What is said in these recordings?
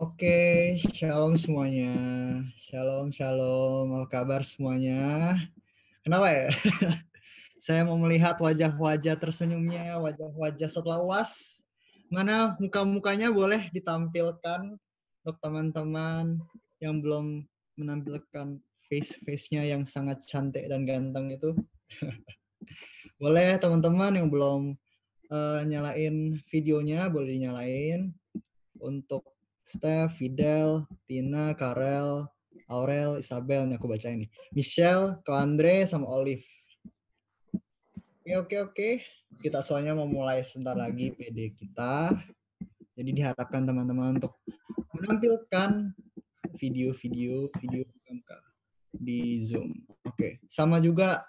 Oke, shalom semuanya. Shalom, shalom. Apa kabar semuanya? Kenapa ya? Saya mau melihat wajah-wajah tersenyumnya, wajah-wajah setelah UAS. Mana muka-mukanya boleh ditampilkan untuk teman-teman yang belum menampilkan face-face-nya yang sangat cantik dan ganteng itu. Boleh teman-teman yang belum nyalain videonya, boleh dinyalain. Untuk Steph, Fidel, Tina, Karel, Aurel, Isabel, ini aku baca ini. Michelle, Ko Andre, sama Olive. Oke. Kita soalnya mau mulai sebentar lagi PD kita. Jadi diharapkan teman-teman untuk menampilkan video di Zoom. Oke. Sama juga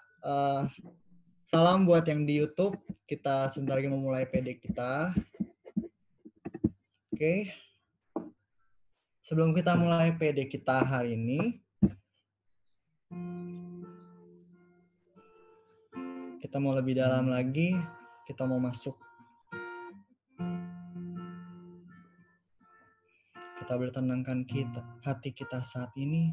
salam buat yang di YouTube. Kita sebentar lagi memulai PD kita. Oke. Sebelum kita mulai PD kita hari ini, kita mau lebih dalam lagi, kita mau masuk. Kita bertenangkan hati kita saat ini.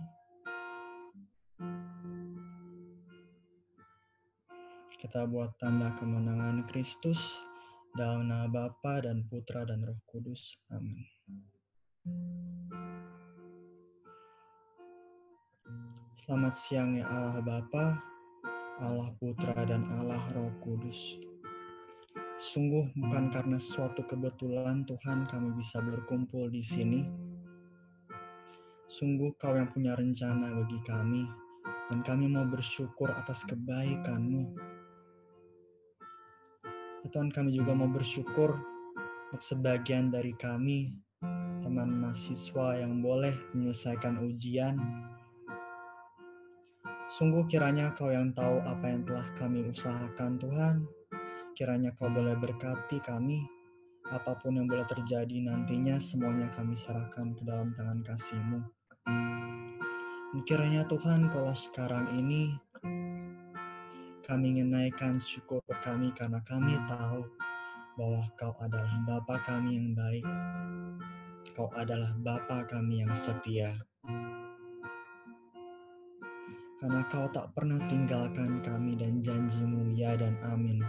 Kita buat tanda kemenangan Kristus dalam nama Bapa dan Putra dan Roh Kudus. Amin. Selamat siang ya Allah Bapa, Allah Putra dan Allah Roh Kudus. Sungguh bukan karena suatu kebetulan Tuhan kami bisa berkumpul di sini. Sungguh Kau yang punya rencana bagi kami, dan kami mau bersyukur atas kebaikan-Mu. Tuhan, kami juga mau bersyukur untuk sebagian dari kami, teman mahasiswa yang boleh menyelesaikan ujian. Sungguh kiranya Kau yang tahu apa yang telah kami usahakan, Tuhan. Kiranya Kau boleh berkati kami. Apapun yang boleh terjadi nantinya, semuanya kami serahkan ke dalam tangan kasih-Mu. Dan kiranya Tuhan, kalau sekarang ini kami ingin naikkan syukur kami karena kami tahu bahwa Kau adalah Bapa kami yang baik. Kau adalah Bapa kami yang setia. Karena Kau tak pernah tinggalkan kami dan janji-Mu ya dan amin.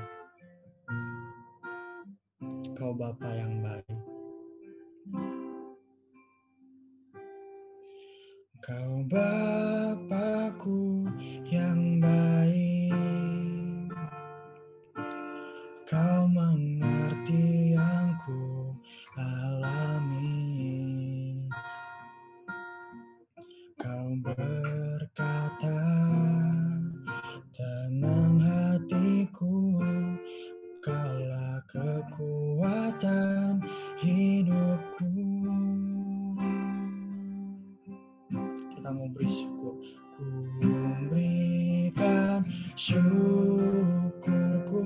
Kau Bapa yang baik. Kau Bapakku yang baik. Kau mengerti yang ku alami. Kau berkata, tenang hatiku, Kaulah kekuatan hidupku. Kita mau beri syukur. Ku berikan syukurku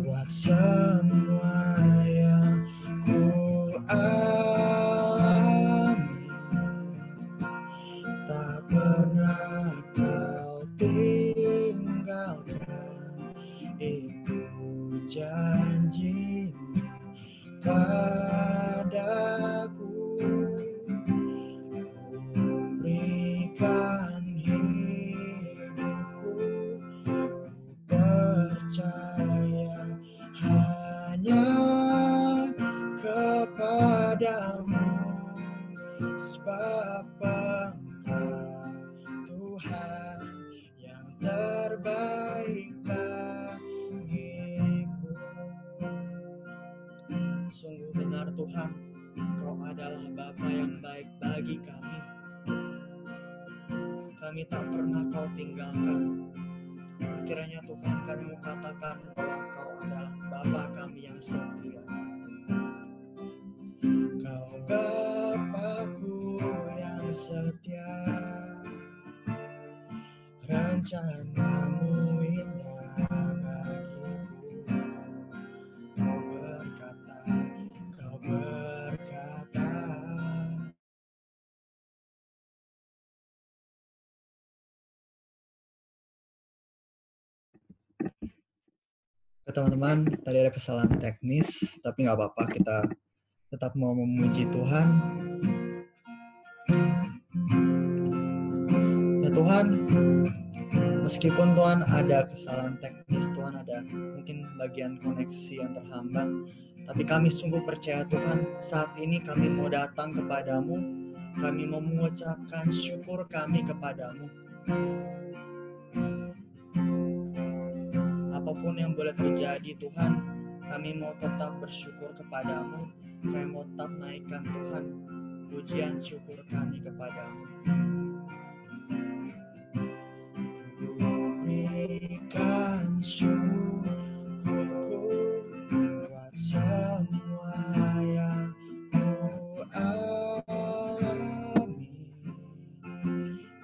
buat semua yang ku alami. Tak pernah Kau tinggalkan, itu janji-Mu padaku. Ku berikan hidupku, ku percaya hanya kepadamu, sebab Engkau Tuhan yang terbaik bagiku. Sungguh benar Tuhan, Kau adalah Bapa yang baik bagi kami. Kami tak pernah Kau tinggalkan. Kiranya Tuhan kami mau katakan bahwa Kau adalah Bapa kami yang setia. Kau Bapakku yang setia. Rencana-Mu indah bagiku. Kau berkata. Teman-teman, tadi ada kesalahan teknis, tapi nggak apa-apa, kita tetap mau memuji Tuhan. Ya Tuhan, meskipun Tuhan ada kesalahan teknis, Tuhan ada mungkin bagian koneksi yang terhambat, tapi kami sungguh percaya Tuhan, saat ini kami mau datang kepadamu, kami mau mengucapkan syukur kami kepadamu. Apapun yang boleh terjadi Tuhan, kami mau tetap bersyukur kepadamu, kami mau tetap naikkan Tuhan pujian syukur kami kepadamu. Berikan syukurku buat semua yang ku alami,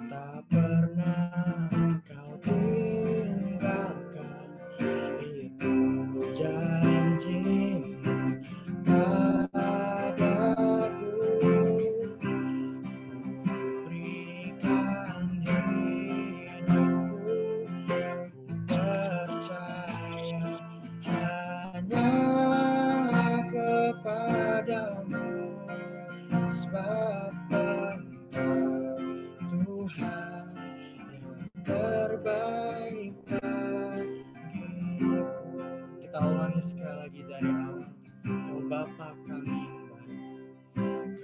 tak pernah kau tinggalkan, itu janjimu padaku. Berikan hidupku, ku percaya hanya kepadamu, sebab Engkau Tuhan yang terbaik bagiku. Kita ulangi sekali lagi dari awal. Kau Bapa kami yang baik,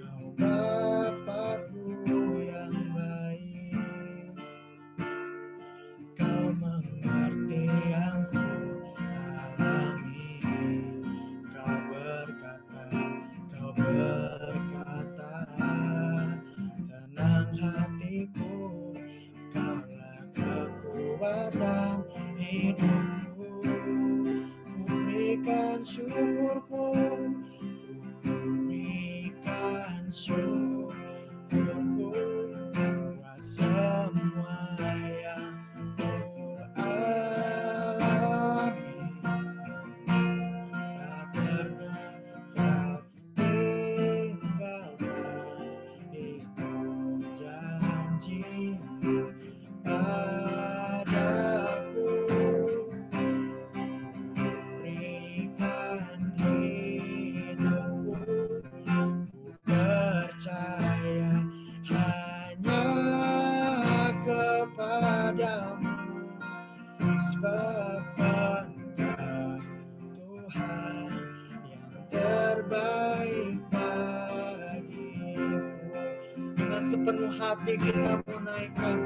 Kau Bapakku yang baik, Kau mengerti yang ku alami. Kau berkata, tenang hatiku, Kaulah kekuatan hidupku. Ku berikan syukurku, ku berikan syukurku buat semua yang ku alami, tak pernah kau tinggalkan, itu janjimu padaku. Berikan hidupku, ku percaya hanya kepadamu, sebab Engkau Tuhan yang terbaik bagiku. Dengan sepenuh hati kita menaikkan,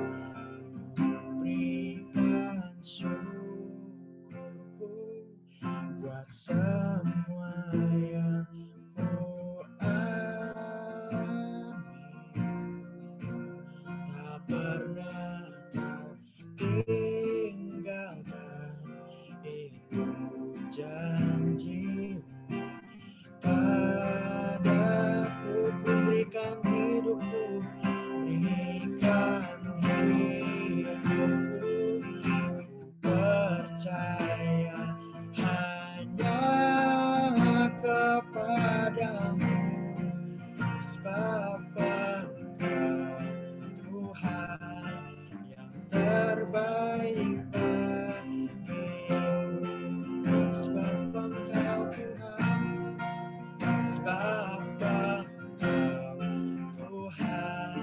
berikan syukurku buat semua yang ku alami, tak pernah kau tinggalkan, itu janjimu padaku. Ku berikan hidupku, berikan hidupku, ku percaya hanya kepadamu, sebab Engkau Tuhan yang terbaik bagiku. Sebab Engkau Tuhan, sebab Engkau Tuhan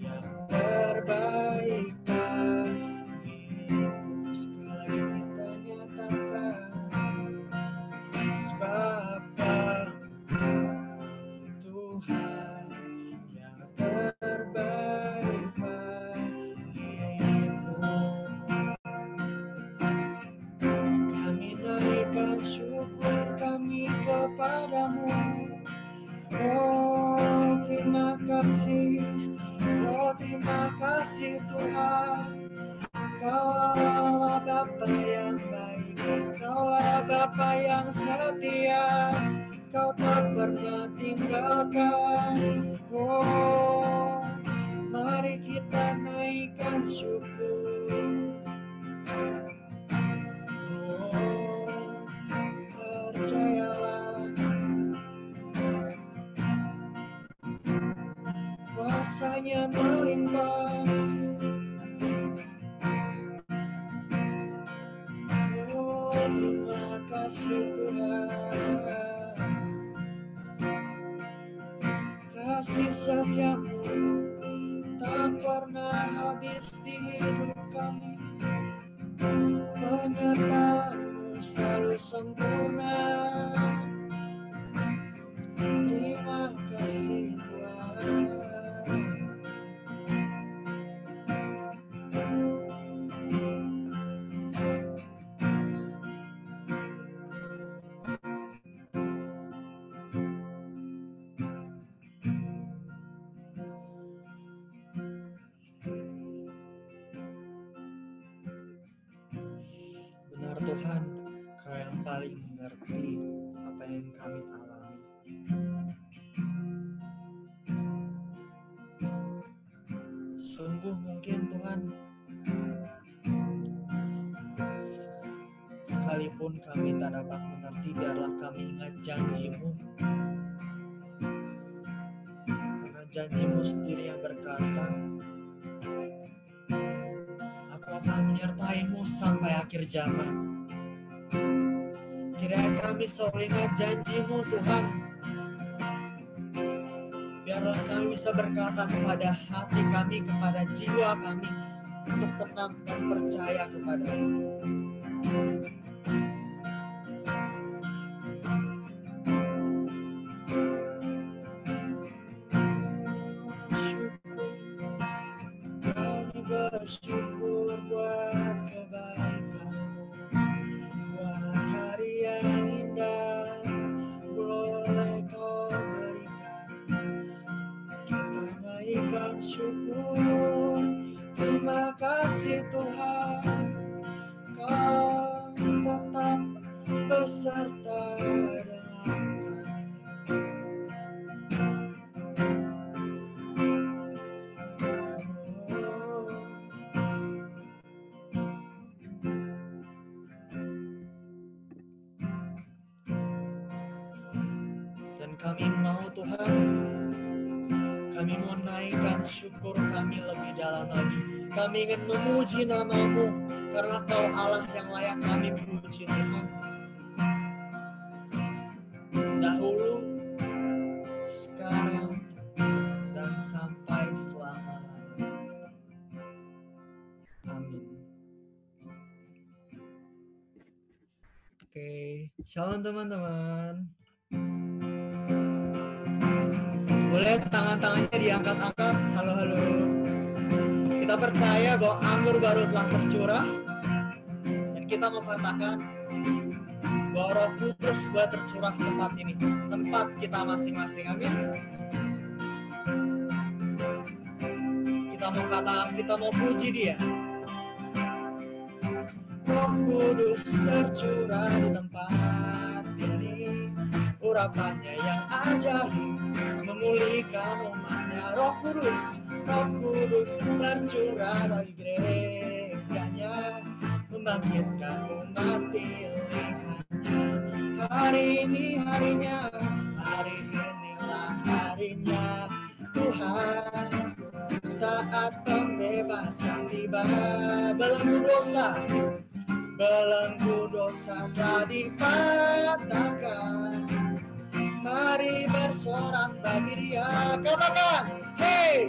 yang terbaik bagiku. Sekali lagi kita nyatakan, sebab Engkau Tuhan yang terbaik bagiku. Kami naikkan syukur kami kepadamu. Oh terima kasih, oh terima kasih Tuhan. Kaulah Bapa yang baik, Kaulah Bapa yang setia, Kau tak pernah tinggalkan. Oh mari kita naikkan syukur. Oh percayalah, kuasanya melimpah. Oh terima kasih Tuhan. kasih setiamu tak pernah habis di hidup kami. Penyertaanmu selalu sempurna. Terima kasih Tuhan. Benar Tuhan, Kau yang paling mengerti apa yang kami alami. Sungguh mungkin Tuhan, sekalipun kami tak dapat mengerti, biarlah kami ingat janji-Mu. Karena janji-Mu sendiri yang berkata, Aku akan menyertai-Mu sampai akhir zaman. Kiranya kami selalu ingat janji-Mu Tuhan. Biarlah kami bisa berkata kepada hati kami, kepada jiwa kami, untuk tenang dan percaya kepada-Mu. Kami bersyukur buat kebaikan-Mu, buat hari yang indah boleh Kau berikan. Kita naikkan syukur, terima kasih Tuhan, Kau tetap beserta dengan kami mau Tuhan, kami mau naikkan syukur kami lebih dalam lagi. Kami ingin memuji nama-Mu, karena Kau Allah yang layak kami puji Tuhan. Dahulu, sekarang, dan sampai selama-lamanya. Amin. Oke, shalom teman-teman. Boleh tangan-tangannya diangkat-angkat. Halo. Kita percaya bahwa anggur baru telah tercurah. Dan kita mau katakan bahwa Roh Kudus sudah tercurah tempat ini, tempat kita masing-masing. Amin. Kita mau katakan, kita mau puji Dia. Roh Kudus tercurah di tempat ini, urapannya yang ajaib memulihkan umatnya. Roh Kudus tercurah bagi gerejanya, membangkitkan umat pilihannya. Hari ini harinya, hari inilah harinya Tuhan, saat pembebasan tiba. Belenggu dosa telah dipatahkan. Mari bersorak bagi Dia. Katakan, hey,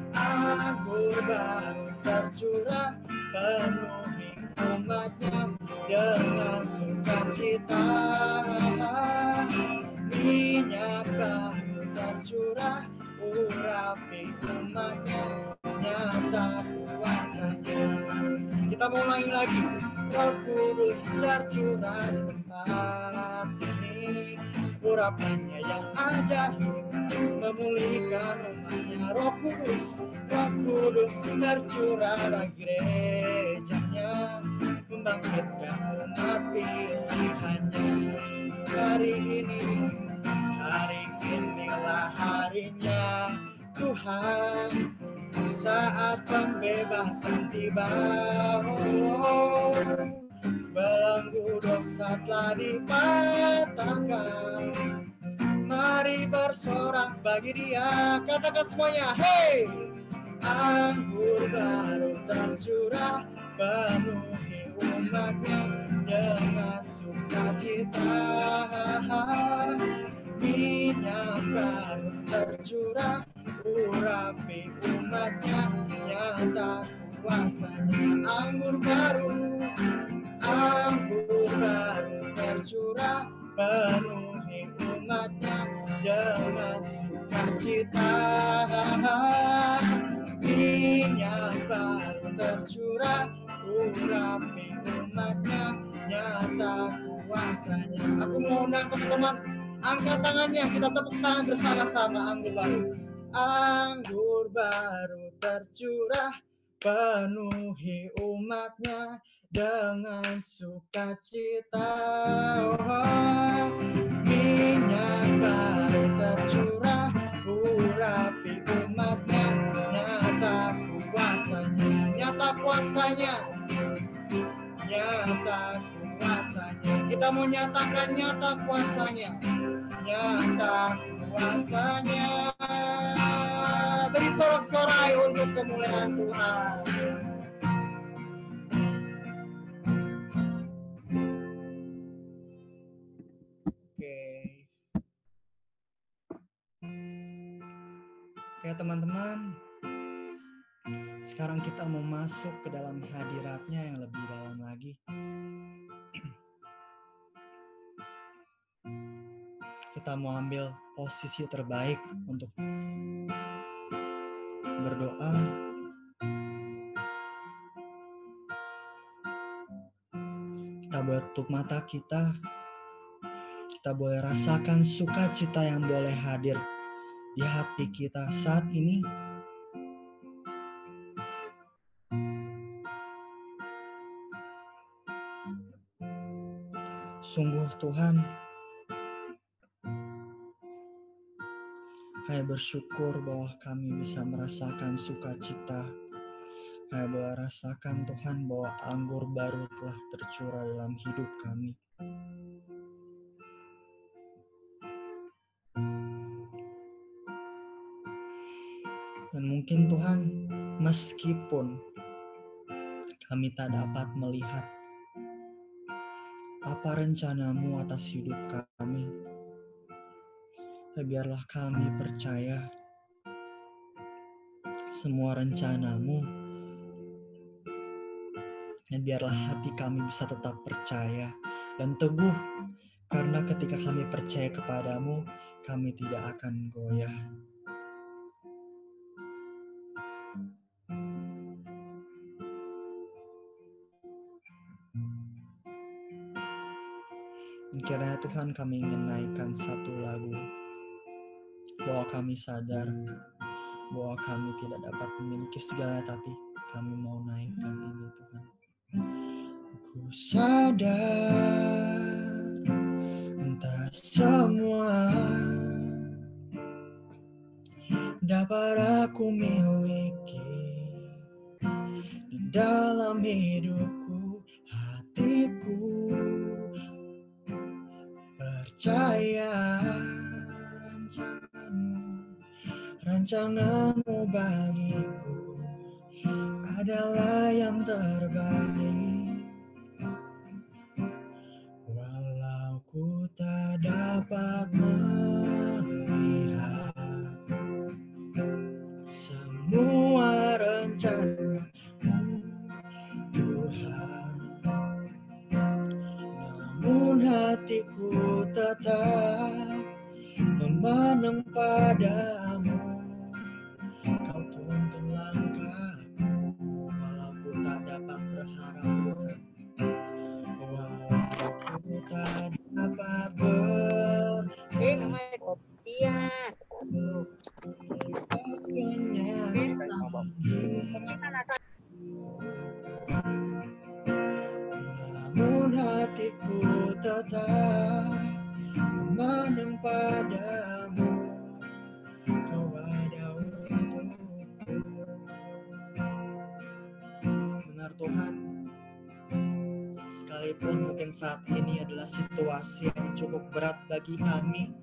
anggur baru tercurah, penuhi umatnya dengan sukacita. Minyak baru tercurah, urapi umatnya, nyata kuasanya. Kita mau ulangi lagi. Roh Kudus tercurah di tempat ini, urapannya yang ajaib memulihkan umatnya. Roh Kudus tercurah bagi gerejanya, membangkitkan umat pilihannya. Hari inilah harinya Tuhan, saat pembebasan tiba. Belenggu dosa telah dipatahkan. Mari bersorak bagi Dia. Katakan semuanya, hey, anggur baru tercurah, penuhi umatnya dengan sukacita. minyak baru tercurah, urapi umatnya, nyata kuasanya. Anggur baru tercurah, penuhi umatnya dengan sukacita. Minyak baru tercurah, urapi umatnya, nyata kuasanya. Aku mau undang teman-teman, angkat tangannya, kita tepuk tangan bersama-sama. Anggur baru tercurah, penuhi umatnya dengan sukacita. Minyak baru tercurah, urapi umatnya, nyata kuasanya. Nyata kuasanya, nyata kuasanya. Kita mau nyatakan nyata kuasanya, nyata kuasanya. Beri sorak-sorai untuk kemuliaan Tuhan. Oke teman-teman, sekarang kita mau masuk ke dalam hadiratnya yang lebih dalam lagi. Kita mau ambil posisi terbaik untuk berdoa. Kita boleh tutup mata kita. Kita boleh rasakan sukacita yang boleh hadir di hati kita saat ini. Sungguh Tuhan, kami bersyukur bahwa kami bisa merasakan sukacita. Kami boleh rasakan Tuhan bahwa anggur baru telah tercurah dalam hidup kami. Dan mungkin Tuhan, meskipun kami tak dapat melihat apa rencana-Mu atas hidup kami, biarlah kami percaya semua rencana-Mu, dan biarlah hati kami bisa tetap percaya dan teguh, karena ketika kami percaya kepadamu, kami tidak akan goyah. Kiranya Tuhan, kami ingin naikkan satu lagu, bahwa kami sadar bahwa kami tidak dapat memiliki segalanya, tapi kami mau naikkan ini Tuhan. Ku sadar entah semua dapat aku miliki di dalam hidupku, hatiku percaya rancanganmu bagiku adalah yang terbaik. Walau ku tak dapat melihat semua rencana-Mu Tuhan, namun hatiku tetap memandang padamu. Kau tuntun langkahku, walau ku tak dapat berharap Tuhan, walau ku tak dapat namun hatiku tetap memandang padamu. Kau ada untukku. Benar Tuhan, sekalipun mungkin saat ini adalah situasi yang cukup berat bagi kami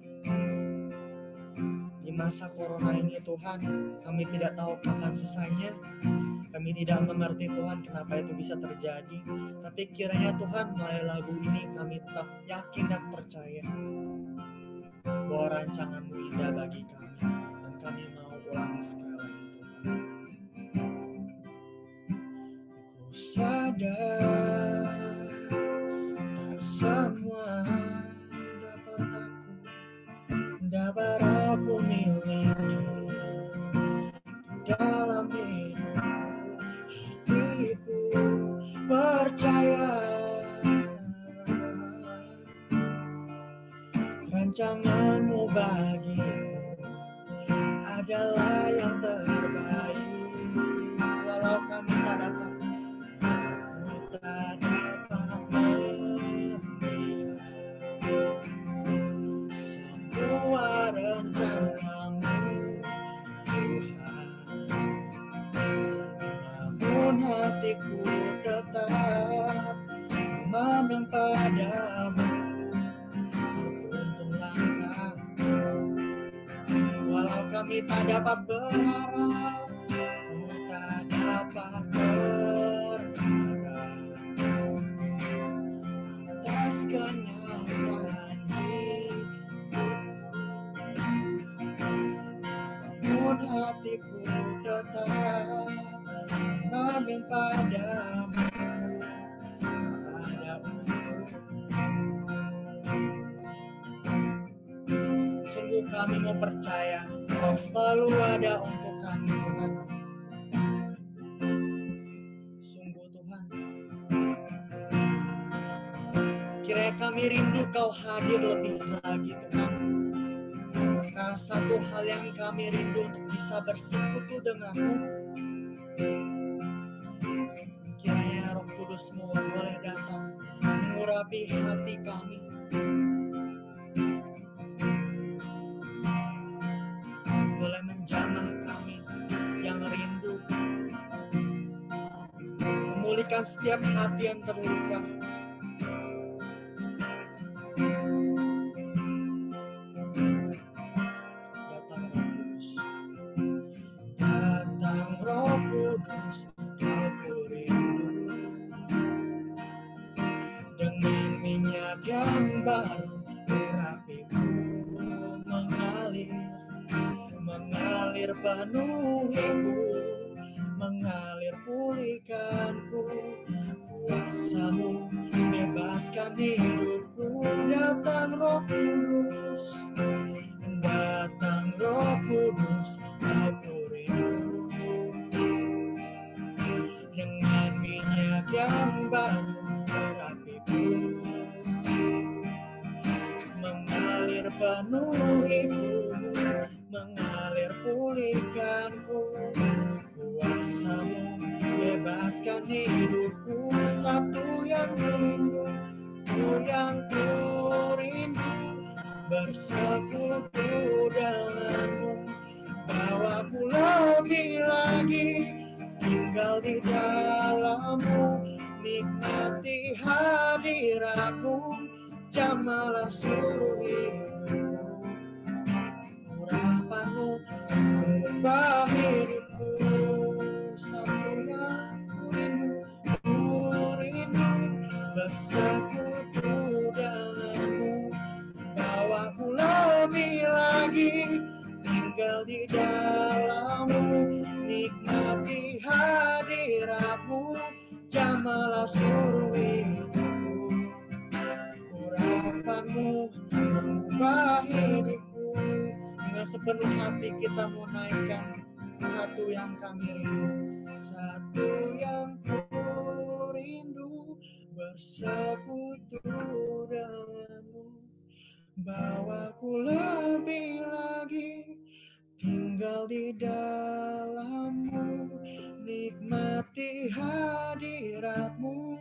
di masa corona ini Tuhan, kami tidak tahu kapan selesainya. Kami tidak mengerti Tuhan kenapa itu bisa terjadi. Tapi kiranya Tuhan melalui lagu ini kami tetap yakin dan percaya bahwa bahwa rancangan-Mu indah bagi kami, dan kami mau ulangi sekali lagi Tuhan. Ku sadar tak semua dapat aku miliki dalam hidupku. Hatiku percaya rancangan-Mu bagiku adalah yang terbaik. Walau kami tak dapat, aku tak dapat melihat semua rencana-Mu Tuhan, namun hatiku tetap memandang padamu. Walau kami tak dapat berharap, ku tak dapat berharap atas kenyataan hidupku, namun hatiku tetap memandang padamu. Ada sungguh kami mau percaya Kau selalu ada untuk kami Tuhan. Sungguh Tuhan, kiranya kami rindu Kau hadir lebih lagi Tuhan. Karena satu hal yang kami rindu untuk bisa bersekutu denganmu. Kiranya Roh Kudus-Mu boleh datang mengurapi hati kami, boleh menjamah kami yang rindu, memulihkan setiap hati yang terluka. Datang Roh Kudus, aku rindu, dengan minyak yang baru urapiku mengalir penuhiku, mengalir pulihkanku. Kuasa-Mu bebaskan hidupku. Datang Roh Kudus, datang Roh Kudus, aku rindu, dengan minyak yang baru urapiku, mengalir penuhiku, mengalir pulihkanku. Kuasa-Mu bebaskan hidupku. Satu yang kurindu, bersekutu denganmu. Bawaku lebih lagi tinggal di dalam-Mu, nikmati hadirat-Mu, jamahlah seluruh hidupku. Urapan-Mu mengubah hidupku. Satu yang kurindu, bersekutu denganmu. Bawaku lebih lagi tinggal di dalam-Mu, nikmati hadirat-Mu, jamahlah seluruh hidupku. Urapan-Mu mengubah hidupku. Dengan sepenuh hati kita mau naikkan satu yang kami rindu, satu yang ku rindu, bersekutu denganmu. Bawaku lebih lagi tinggal di dalam-Mu, nikmati hadirat-Mu,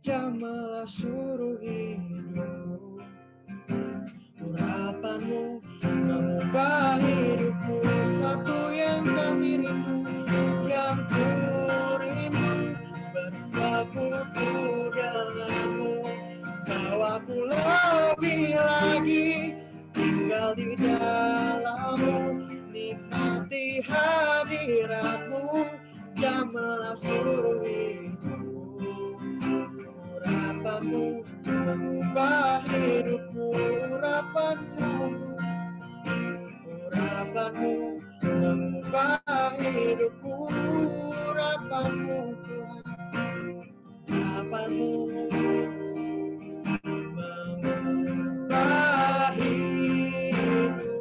jamahlah seluruh hidupku. Urapan-Mu mengubah hidupku. Satu yang kami rindu, yang ku rindu, bersekutu denganmu. Bawaku lebih lagi tinggal di dalam-Mu, nikmati hadirat-Mu, jamahlah seluruh hidupku. Urapan-Mu mengubah hidupku. Urapan-Mu urapan-Mu mengubah hidupku, urapan-Mu Tuhan, urapan-Mu mengubah hidupku.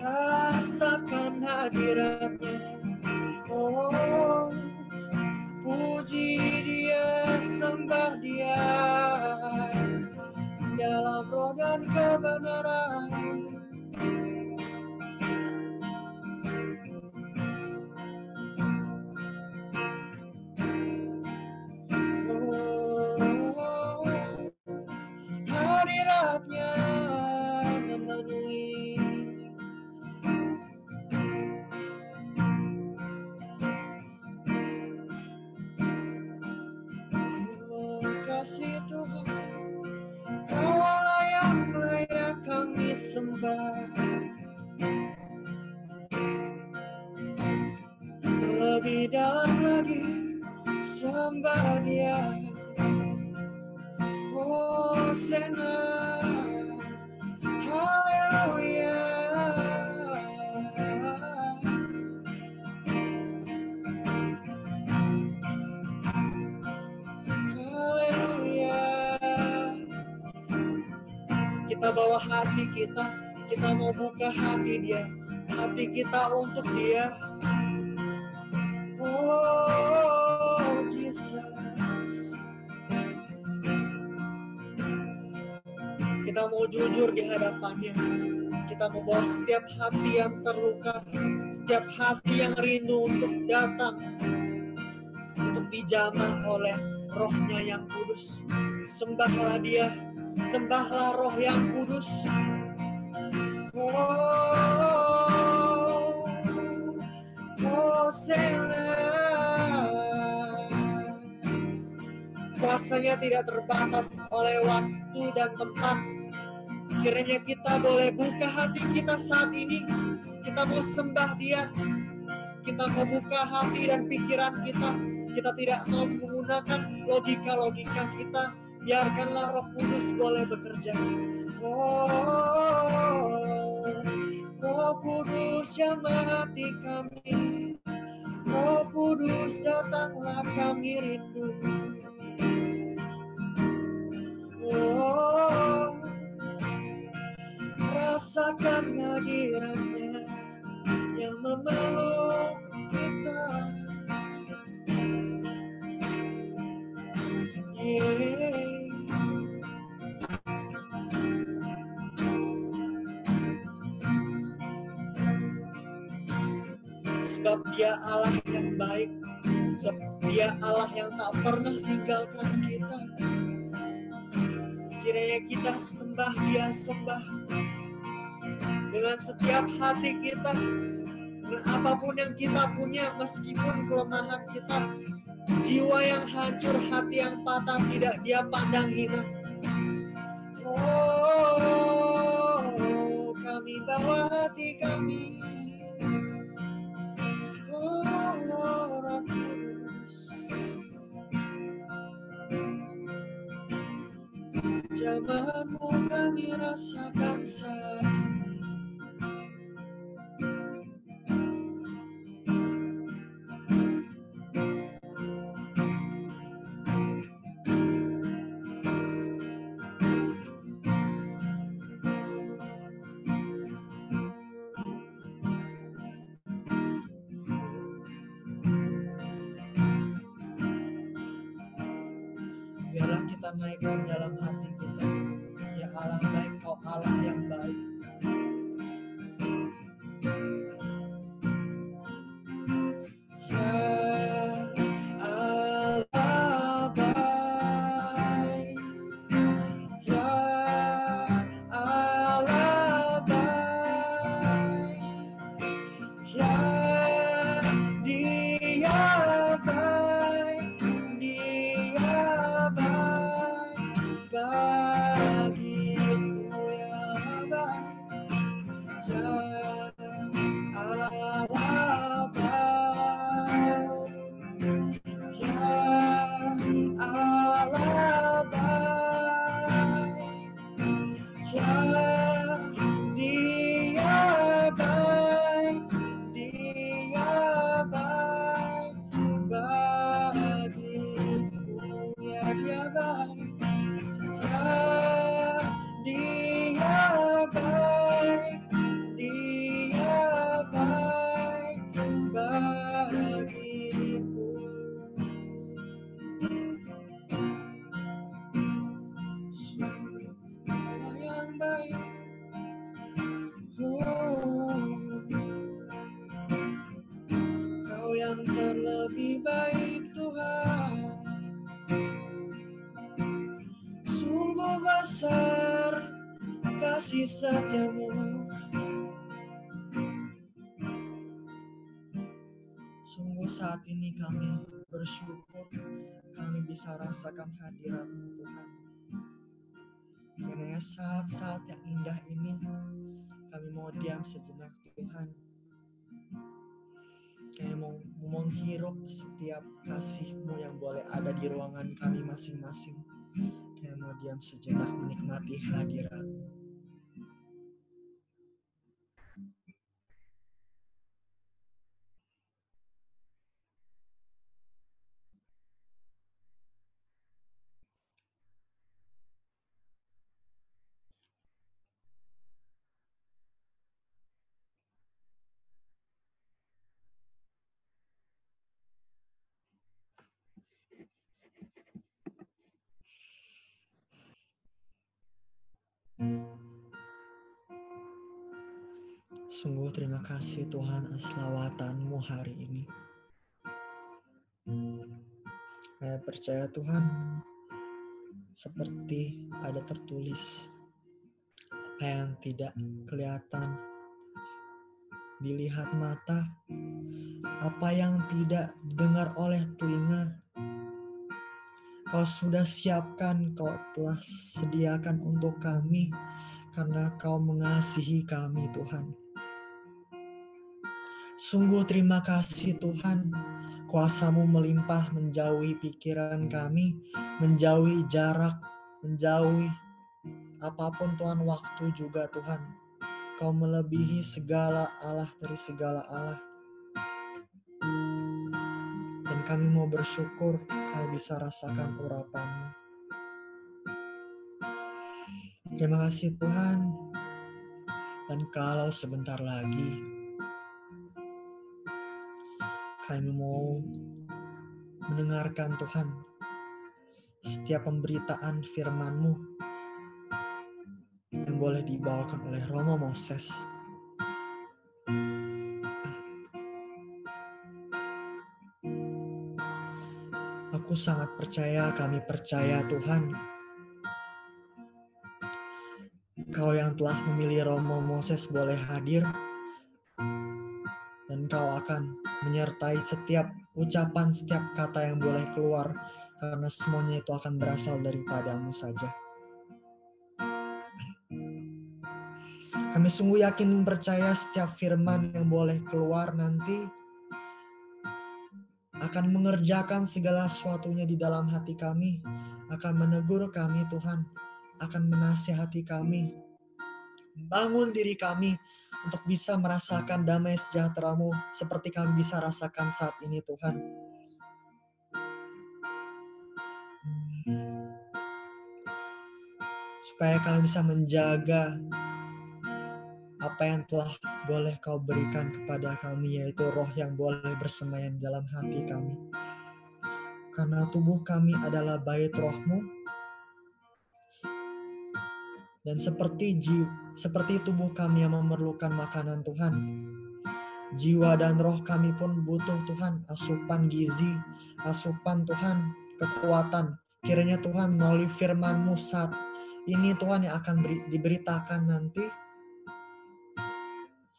Rasakan hadirat-Nya, puji Dia, sembah Dia dalam roh dan kebenaran. Hadirat-Nya memenuhi. Terima kasih Tuhan, Kau Allah yang layak kami sembah. Lebih dalam lagi sembah Dia. Hosana, haleluya. Haleluya. Kita bawa hati kita mau buka hati Dia, hati kita untuk Dia. Oh Jesus, kita mau jujur di hadapan-Nya. Kita mau bawa setiap hati yang terluka, setiap hati yang rindu untuk datang, untuk dijamah oleh Roh-Nya yang kudus. Sembahlah Dia, sembahlah Roh yang kudus. Kuasanya tidak terbatas oleh waktu dan tempat. Kiranya kita boleh buka hati kita saat ini. Kita mau sembah Dia. Kita mau buka hati dan pikiran kita. Kita tidak mau menggunakan logika-logika kita. Biarkanlah Roh Kudus boleh bekerja. Roh Kudus jamah hati kami. Roh Kudus datanglah kami rindu. Rasakan hadirat-Nya yang memeluk kita. Sebab Dia Allah yang baik, sebab Dia Allah yang tak pernah tinggalkan kita. Kiranya kita sembah Dia, sembah dengan setiap hati kita, dengan apapun yang kita punya, meskipun kelemahan kita. Jiwa yang hancur, hati yang patah, tidak Dia pandang hina. Kami bawa hati kami. Roh Kudus, jamah-Mu kami rasakan saat ini. Biarlah kita naikkan dalam hati kita. Ya Allah baik, Kau Allah yang baik. Bagiku yang baik. baik, ya Dia baik, Dia baik bagiku. Sungguh Allah yang baik, Kau yang terlebih baik Tuhan. Sungguh besar kasih setiamu. Sungguh saat ini kami bersyukur kami bisa rasakan hadirat-Mu Tuhan. Karena saat-saat yang indah ini kami mau diam sejenak Tuhan. Kami mau menghirup setiap kasih-Mu yang boleh ada di ruangan kami masing-masing. Kami mau diam sejenak menikmati hadirat-Mu. Sungguh terima kasih Tuhan atas lawatan-Mu hari ini. Saya percaya Tuhan, seperti ada tertulis, apa yang tidak kelihatan dilihat mata, apa yang tidak didengar oleh telinga, Kau sudah siapkan, Kau telah sediakan untuk kami, karena Kau mengasihi kami Tuhan. Sungguh terima kasih Tuhan, kuasa-Mu melimpah menjauhi pikiran kami, menjauhi jarak, menjauhi apapun Tuhan, waktu juga Tuhan. Kau melebihi segala Allah dari segala Allah. Dan kami mau bersyukur kami bisa rasakan urapan-Mu. Terima kasih Tuhan. Dan kalau sebentar lagi kami mau mendengarkan Tuhan setiap pemberitaan firman-Mu yang boleh dibawakan oleh Romo Moses. Aku sangat percaya, kami percaya Tuhan, Kau yang telah memilih Romo Moses boleh hadir, dan Kau akan menyertai setiap ucapan, setiap kata yang boleh keluar, karena semuanya itu akan berasal daripada-Mu saja. Kami sungguh yakin dan percaya setiap firman yang boleh keluar nanti akan mengerjakan segala sesuatunya di dalam hati kami, akan menegur kami Tuhan, akan menasihati kami, bangun diri kami untuk bisa merasakan damai sejahtera-Mu seperti kami bisa rasakan saat ini Tuhan. Supaya kami bisa menjaga apa yang telah boleh Kau berikan kepada kami, yaitu roh yang boleh bersemayam dalam hati kami. Karena tubuh kami adalah bait Roh-Mu, dan seperti tubuh kami yang memerlukan makanan Tuhan, jiwa dan roh kami pun butuh Tuhan asupan gizi, asupan Tuhan kekuatan. Kiranya Tuhan melalui firman-Mu saat ini Tuhan yang akan diberitakan nanti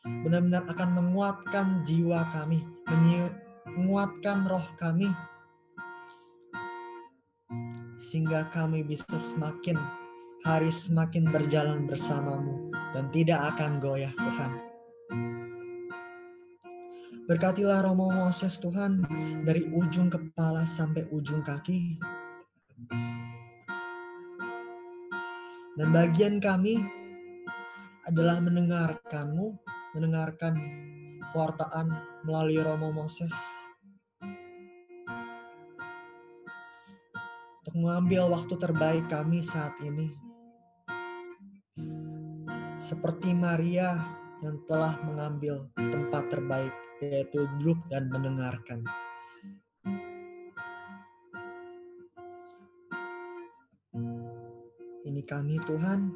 benar-benar akan menguatkan jiwa kami, menguatkan roh kami, sehingga kami bisa semakin hari semakin berjalan bersama-Mu dan tidak akan goyah Tuhan. Berkatilah Romo Moses Tuhan dari ujung kepala sampai ujung kaki. Dan bagian kami adalah mendengarkan-Mu, mendengarkan pewartaan melalui Romo Moses. untuk mengambil waktu terbaik kami saat ini. Seperti Maria yang telah mengambil tempat terbaik, yaitu duduk dan mendengarkan. Ini kami Tuhan,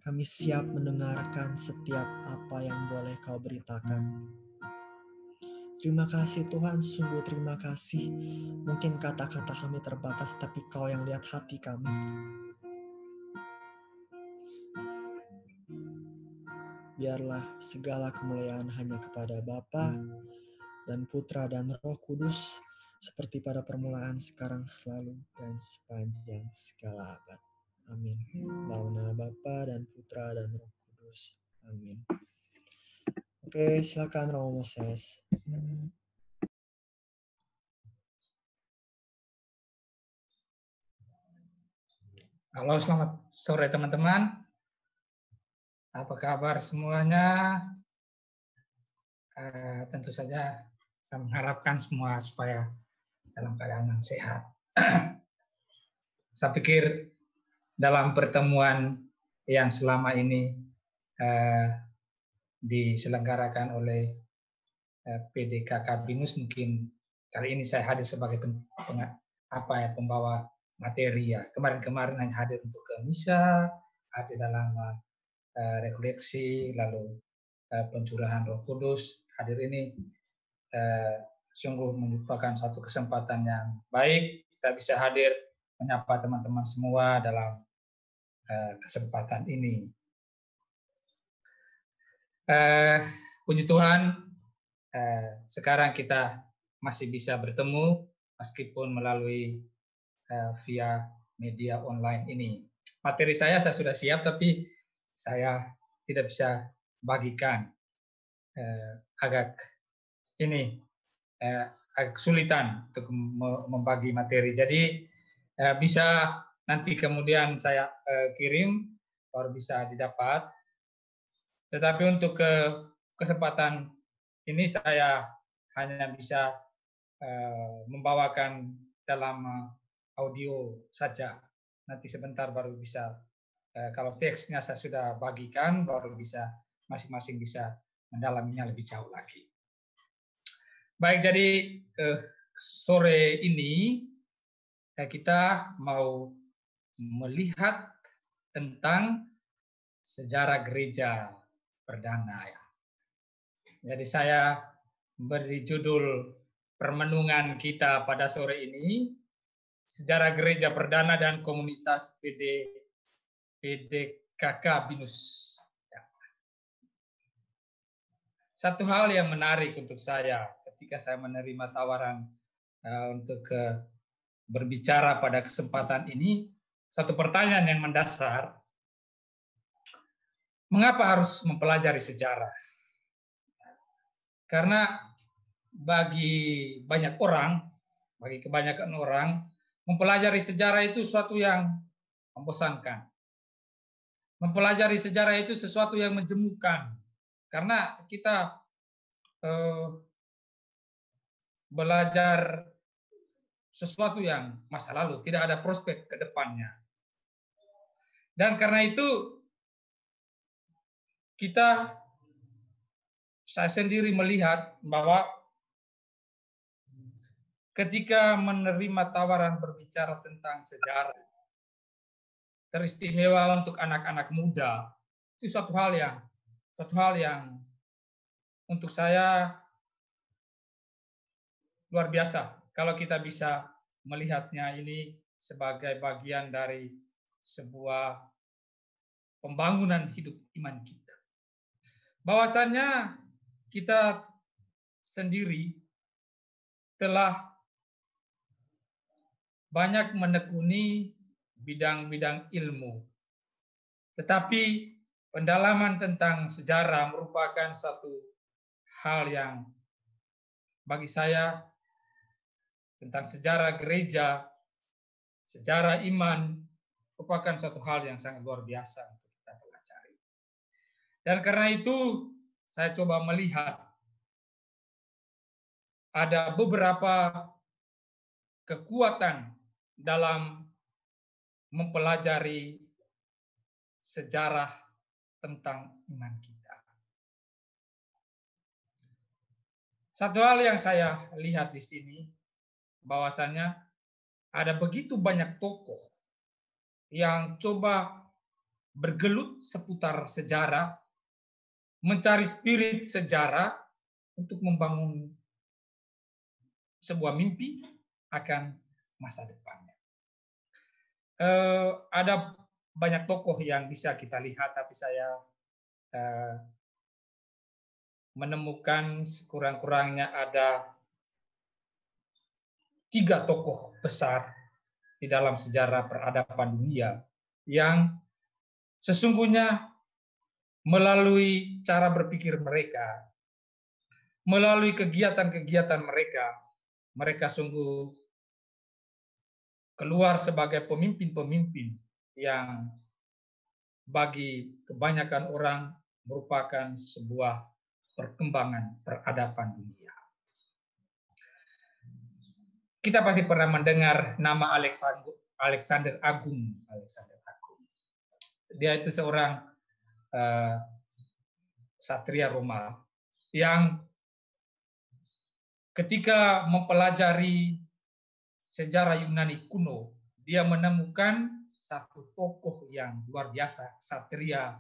kami siap mendengarkan setiap apa yang boleh Kau beritakan. Terima kasih Tuhan, sungguh terima kasih. Mungkin kata-kata kami terbatas, tapi Kau yang lihat hati kami. Biarlah segala kemuliaan hanya kepada Bapa dan Putra dan Roh Kudus, seperti pada permulaan, sekarang, selalu, dan sepanjang segala abad. Amin. Dalam nama Bapa dan Putra dan Roh Kudus. Amin. Oke, silakan Romo Moses. Halo, selamat sore teman-teman. Apa kabar semuanya? Tentu saja saya mengharapkan semua supaya dalam keadaan yang sehat. Saya pikir dalam pertemuan yang selama ini diselenggarakan oleh PDKK BINUS, mungkin kali ini saya hadir sebagai pembawa materi ya. Kemarin-kemarin hanya hadir untuk ke misa, hadir dalam rekoleksi, lalu pencurahan Roh Kudus. Hadir ini sungguh merupakan satu kesempatan yang baik. Saya bisa hadir menyapa teman-teman semua dalam kesempatan ini. Puji Tuhan, sekarang kita masih bisa bertemu meskipun melalui via media online ini. Materi saya sudah siap, tapi saya tidak bisa bagikan. Agak kesulitan untuk membagi materi. Jadi bisa nanti kemudian saya kirim baru bisa didapat. Tetapi untuk kesempatan ini saya hanya bisa membawakan dalam audio saja. Nanti sebentar baru bisa, kalau teksnya saya sudah bagikan, baru bisa masing-masing bisa mendalaminya lebih jauh lagi. Baik, jadi sore ini kita mau melihat tentang sejarah gereja perdana ya. Jadi saya beri judul permenungan kita pada sore ini, sejarah gereja perdana dan komunitas PDKK BINUS. Ya. Satu hal yang menarik untuk saya ketika saya menerima tawaran untuk berbicara pada kesempatan ini, satu pertanyaan yang mendasar, mengapa harus mempelajari sejarah? Karena bagi banyak orang, bagi kebanyakan orang, mempelajari sejarah itu sesuatu yang membosankan. Mempelajari sejarah itu sesuatu yang menjemukan. Karena kita belajar sesuatu yang masa lalu, tidak ada prospek ke depannya. Dan karena itu saya sendiri melihat bahwa ketika menerima tawaran berbicara tentang sejarah, teristimewa untuk anak-anak muda, itu suatu hal yang untuk saya luar biasa. Kalau kita bisa melihatnya ini sebagai bagian dari sebuah pembangunan hidup iman kita. Bahwasannya kita sendiri telah banyak menekuni bidang-bidang ilmu. Tetapi pendalaman tentang sejarah merupakan satu hal yang bagi saya tentang sejarah gereja, sejarah iman, merupakan satu hal yang sangat luar biasa untuk kita pelajari. Dan karena itu saya coba melihat ada beberapa kekuatan dalam mempelajari sejarah tentang iman kita. Satu hal yang saya lihat di sini, bahwasannya ada begitu banyak tokoh yang coba bergelut seputar sejarah, mencari spirit sejarah untuk membangun sebuah mimpi akan masa depannya. Ada banyak tokoh yang bisa kita lihat, tapi saya menemukan sekurang-kurangnya ada 3 tokoh besar di dalam sejarah peradaban dunia yang sesungguhnya melalui cara berpikir mereka, melalui kegiatan-kegiatan mereka, mereka sungguh keluar sebagai pemimpin-pemimpin yang bagi kebanyakan orang merupakan sebuah perkembangan peradaban dunia. Kita pasti pernah mendengar nama Alexander Agung. Dia itu seorang satria Roma yang ketika mempelajari sejarah Yunani kuno, dia menemukan satu tokoh yang luar biasa, satria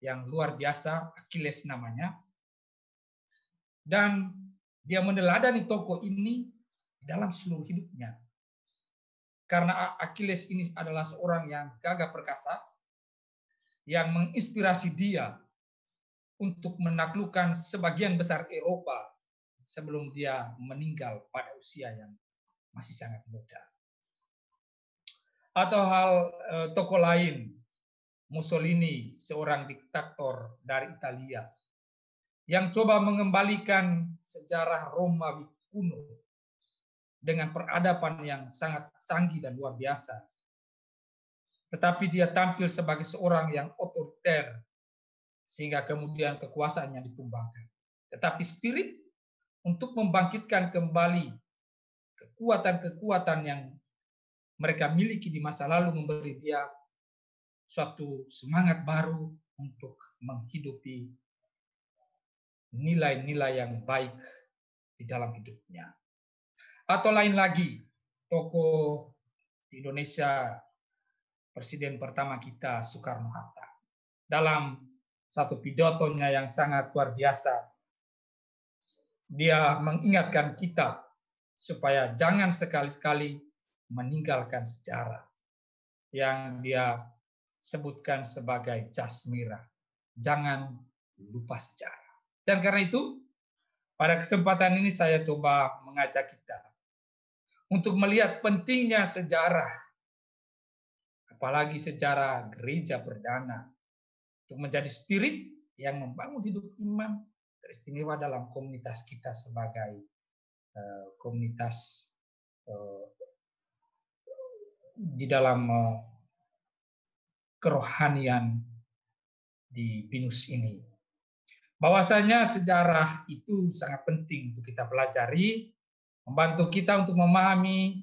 yang luar biasa, Achilles namanya. Dan dia meneladani tokoh ini dalam seluruh hidupnya. Karena Achilles ini adalah seorang yang gagah perkasa, yang menginspirasi dia untuk menaklukkan sebagian besar Eropa sebelum dia meninggal pada usia yang masih sangat muda. Atau hal tokoh lain, Mussolini, seorang diktator dari Italia, yang coba mengembalikan sejarah Romawi kuno dengan peradaban yang sangat canggih dan luar biasa. Tetapi dia tampil sebagai seorang yang otoriter, sehingga kemudian kekuasaannya ditumbangkan. Tetapi spirit untuk membangkitkan kembali kekuatan-kekuatan yang mereka miliki di masa lalu memberi dia suatu semangat baru untuk menghidupi nilai-nilai yang baik di dalam hidupnya. Atau lain lagi, tokoh di Indonesia, Presiden pertama kita, Soekarno-Hatta. Dalam satu pidatonya yang sangat luar biasa, dia mengingatkan kita supaya jangan sekali-sekali meninggalkan sejarah yang dia sebutkan sebagai jas merah. Jangan lupa sejarah. Dan karena itu, pada kesempatan ini saya coba mengajak kita untuk melihat pentingnya sejarah, apalagi sejarah gereja perdana, untuk menjadi spirit yang membangun hidup iman teristimewa dalam komunitas kita sebagai komunitas di dalam kerohanian di Binus ini. Bahwasanya sejarah itu sangat penting untuk kita pelajari, membantu kita untuk memahami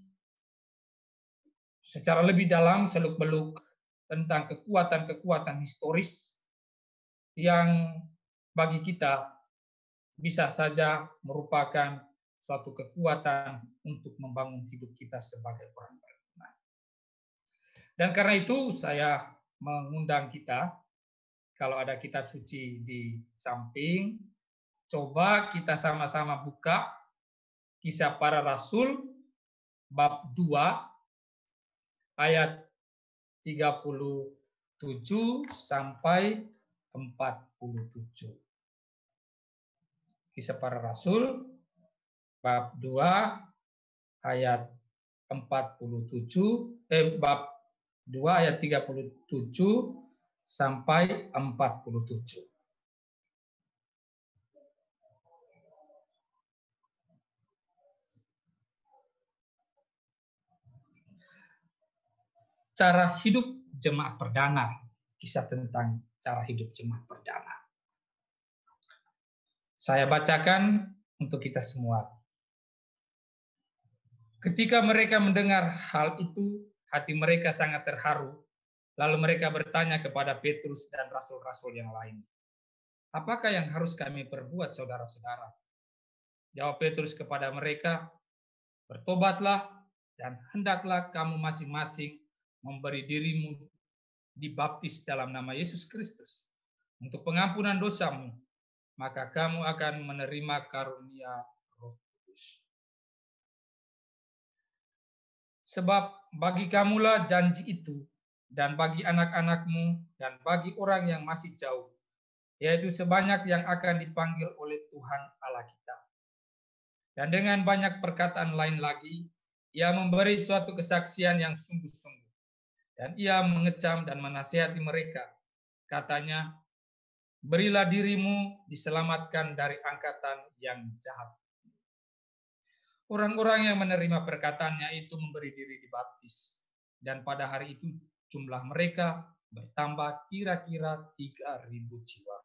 secara lebih dalam seluk-beluk tentang kekuatan-kekuatan historis yang bagi kita bisa saja merupakan suatu kekuatan untuk membangun hidup kita sebagai orang beriman. Dan karena itu saya mengundang kita, kalau ada kitab suci di samping, coba kita sama-sama buka Kisah Para Rasul bab 2 ayat 37 sampai 47. Kisah Para Rasul bab 2 ayat 47 bab 2 ayat 37 sampai 47. Cara hidup jemaat perdana, kisah tentang cara hidup jemaat perdana. Saya bacakan untuk kita semua. Ketika mereka mendengar hal itu, hati mereka sangat terharu. Lalu mereka bertanya kepada Petrus dan rasul-rasul yang lain, "Apakah yang harus kami perbuat, saudara-saudara?" Jawab Petrus kepada mereka, "Bertobatlah dan hendaklah kamu masing-masing memberi dirimu dibaptis dalam nama Yesus Kristus untuk pengampunan dosamu, maka kamu akan menerima karunia Roh Kudus. Sebab bagi kamulah janji itu, dan bagi anak-anakmu, dan bagi orang yang masih jauh, yaitu sebanyak yang akan dipanggil oleh Tuhan Allah kita." Dan dengan banyak perkataan lain lagi, ia memberi suatu kesaksian yang sungguh-sungguh. Dan ia mengecam dan menasihati mereka. Katanya, "Berilah dirimu diselamatkan dari angkatan yang jahat." Orang-orang yang menerima perkataannya itu memberi diri dibaptis. Dan pada hari itu jumlah mereka bertambah kira-kira 3.000 jiwa.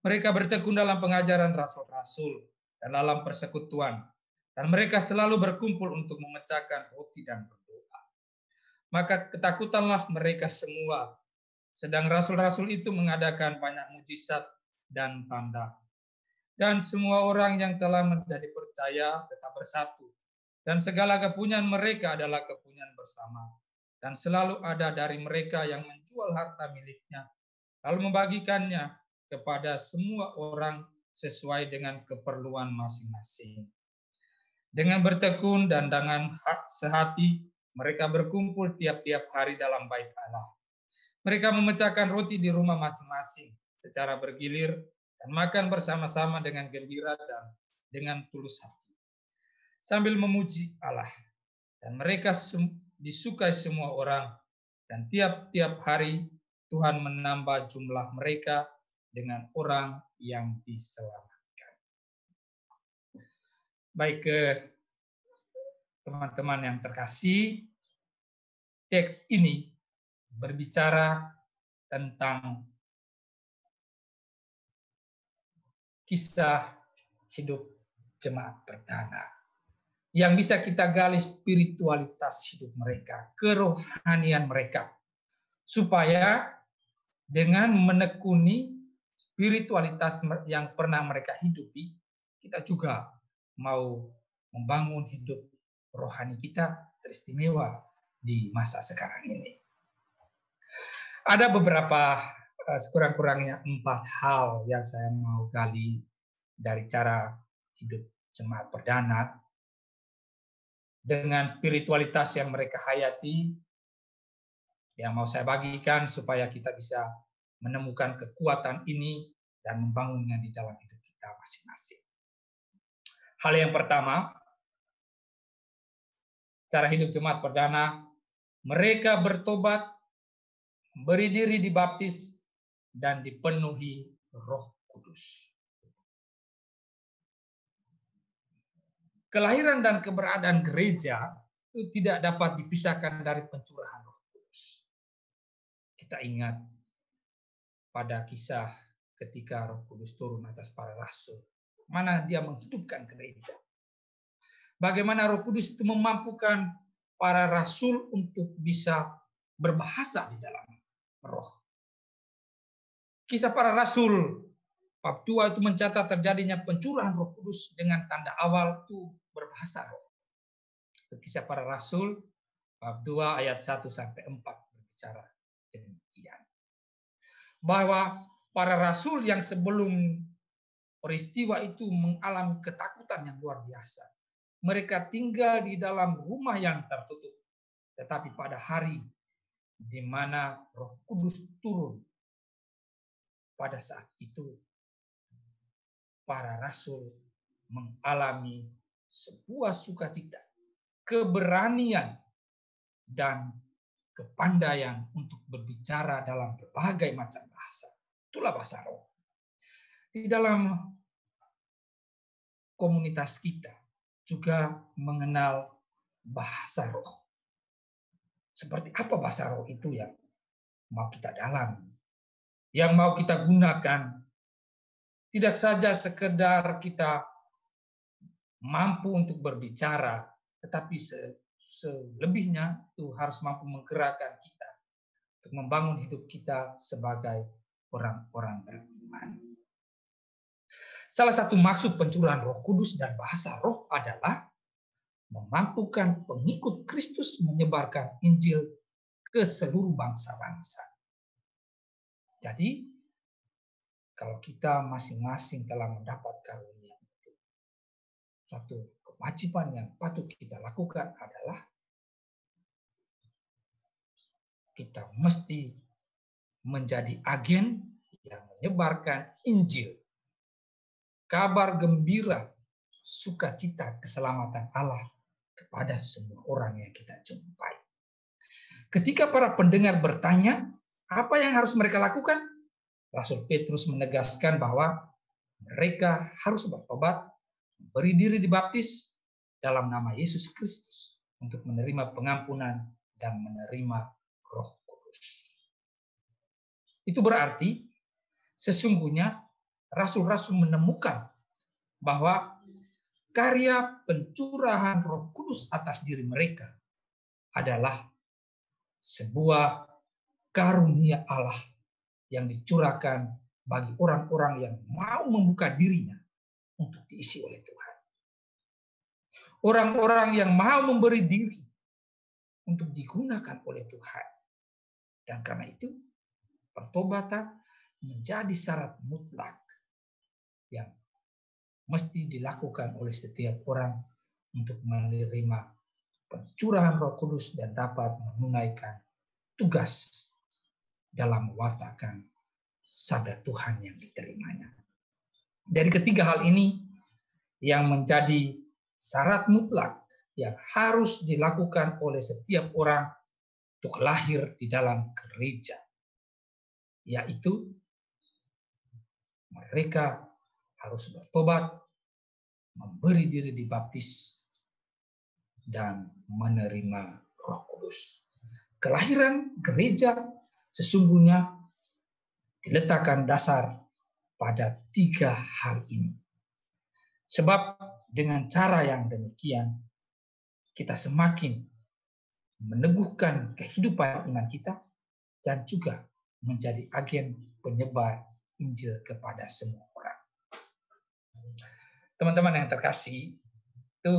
Mereka bertekun dalam pengajaran rasul-rasul dan dalam persekutuan. Dan mereka selalu berkumpul untuk memecahkan roti dan berdoa. Maka ketakutanlah mereka semua. Sedang rasul-rasul itu mengadakan banyak mujizat dan tanda. Dan semua orang yang telah menjadi percaya tetap bersatu. Dan segala kepunyaan mereka adalah kepunyaan bersama. Dan selalu ada dari mereka yang menjual harta miliknya, lalu membagikannya kepada semua orang sesuai dengan keperluan masing-masing. Dengan bertekun dan dengan sehati, mereka berkumpul tiap-tiap hari dalam bait Allah. Mereka memecahkan roti di rumah masing-masing secara bergilir dan makan bersama-sama dengan gembira dan dengan tulus hati, sambil memuji Allah. Dan mereka disukai semua orang, dan tiap-tiap hari Tuhan menambah jumlah mereka dengan orang yang diselamatkan. Baik, teman-teman yang terkasih, teks ini berbicara tentang kisah hidup jemaat perdana yang bisa kita gali spiritualitas hidup mereka, kerohanian mereka, supaya dengan menekuni spiritualitas yang pernah mereka hidupi, kita juga mau membangun hidup rohani kita teristimewa di masa sekarang ini. Ada beberapa sekurang-kurangnya 4 hal yang saya mau gali dari cara hidup jemaat perdana dengan spiritualitas yang mereka hayati, yang mau saya bagikan supaya kita bisa menemukan kekuatan ini dan membangunnya di dalam hidup kita masing-masing. Hal yang pertama, cara hidup jemaat perdana, mereka bertobat, beri diri dibaptis, dan dipenuhi Roh Kudus. Kelahiran dan keberadaan gereja itu tidak dapat dipisahkan dari pencurahan Roh Kudus. Kita ingat pada kisah ketika Roh Kudus turun atas para rasul, mana dia menghidupkan gereja. Bagaimana Roh Kudus itu memampukan para rasul untuk bisa berbahasa di dalam roh. Kisah para rasul bab 2 itu mencatat terjadinya pencurahan Roh Kudus dengan tanda awal itu berbahasa roh. Itu kisah para rasul bab 2 ayat 1 sampai 4 berbicara demikian. Bahwa para rasul yang sebelum peristiwa itu mengalami ketakutan yang luar biasa. Mereka tinggal di dalam rumah yang tertutup. Tetapi pada hari di mana Roh Kudus turun, pada saat itu para rasul mengalami sebuah sukacita, keberanian, dan kepandaian untuk berbicara dalam berbagai macam bahasa. Itulah bahasa roh. Di dalam komunitas kita juga mengenal bahasa roh. Seperti apa bahasa roh itu yang mau kita dalami, yang mau kita gunakan. Tidak saja sekedar kita mampu untuk berbicara, tetapi selebihnya itu harus mampu menggerakkan kita untuk membangun hidup kita sebagai orang-orang beriman. Salah satu maksud pencurahan Roh Kudus dan bahasa roh adalah memampukan pengikut Kristus menyebarkan Injil ke seluruh bangsa-bangsa. Jadi, kalau kita masing-masing telah mendapat karunia itu, satu kewajiban yang patut kita lakukan adalah kita mesti menjadi agen yang menyebarkan Injil, kabar gembira, sukacita, keselamatan Allah kepada semua orang yang kita jumpai. Ketika para pendengar bertanya, apa yang harus mereka lakukan? Rasul Petrus menegaskan bahwa mereka harus bertobat, beri diri dibaptis dalam nama Yesus Kristus untuk menerima pengampunan dan menerima Roh Kudus. Itu berarti sesungguhnya rasul-rasul menemukan bahwa karya pencurahan Roh Kudus atas diri mereka adalah sebuah karunia Allah yang dicurahkan bagi orang-orang yang mau membuka dirinya untuk diisi oleh Tuhan. Orang-orang yang mau memberi diri untuk digunakan oleh Tuhan. Dan karena itu, pertobatan menjadi syarat mutlak yang mesti dilakukan oleh setiap orang untuk menerima pencurahan Roh Kudus dan dapat menunaikan tugas dalam mewartakan sabda Tuhan yang diterimanya. Dari ketiga hal ini yang menjadi syarat mutlak yang harus dilakukan oleh setiap orang untuk lahir di dalam gereja, yaitu mereka harus bertobat, memberi diri dibaptis, dan menerima Roh Kudus. Kelahiran gereja sesungguhnya diletakkan dasar pada tiga hal ini. Sebab dengan cara yang demikian, kita semakin meneguhkan kehidupan iman kita dan juga menjadi agen penyebar Injil kepada semua orang. Teman-teman yang terkasih, itu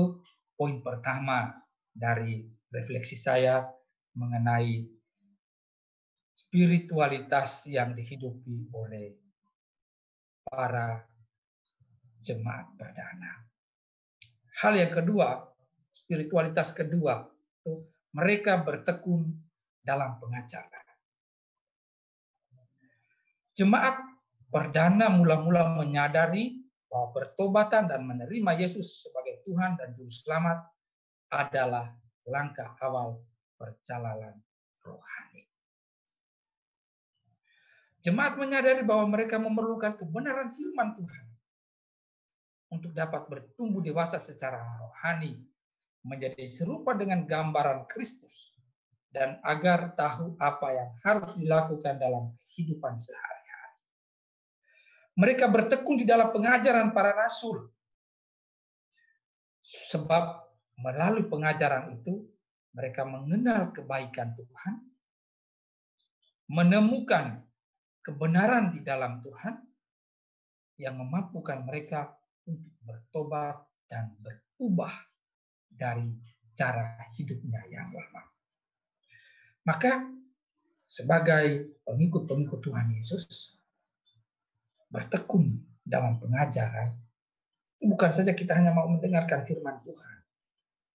poin pertama dari refleksi saya mengenai spiritualitas yang dihidupi oleh para jemaat perdana. Hal yang kedua, spiritualitas kedua, itu mereka bertekun dalam pengajaran. Jemaat perdana mula-mula menyadari bahwa pertobatan dan menerima Yesus sebagai Tuhan dan Juru Selamat adalah langkah awal perjalanan rohani. Jemaat menyadari bahwa mereka memerlukan kebenaran firman Tuhan untuk dapat bertumbuh dewasa secara rohani, menjadi serupa dengan gambaran Kristus, dan agar tahu apa yang harus dilakukan dalam kehidupan sehari-hari. Mereka bertekun di dalam pengajaran para rasul, sebab melalui pengajaran itu mereka mengenal kebaikan Tuhan, menemukan kebenaran di dalam Tuhan yang memampukan mereka untuk bertobat dan berubah dari cara hidupnya yang lama. Maka sebagai pengikut-pengikut Tuhan Yesus, bertekun dalam pengajaran itu bukan saja kita hanya mau mendengarkan firman Tuhan,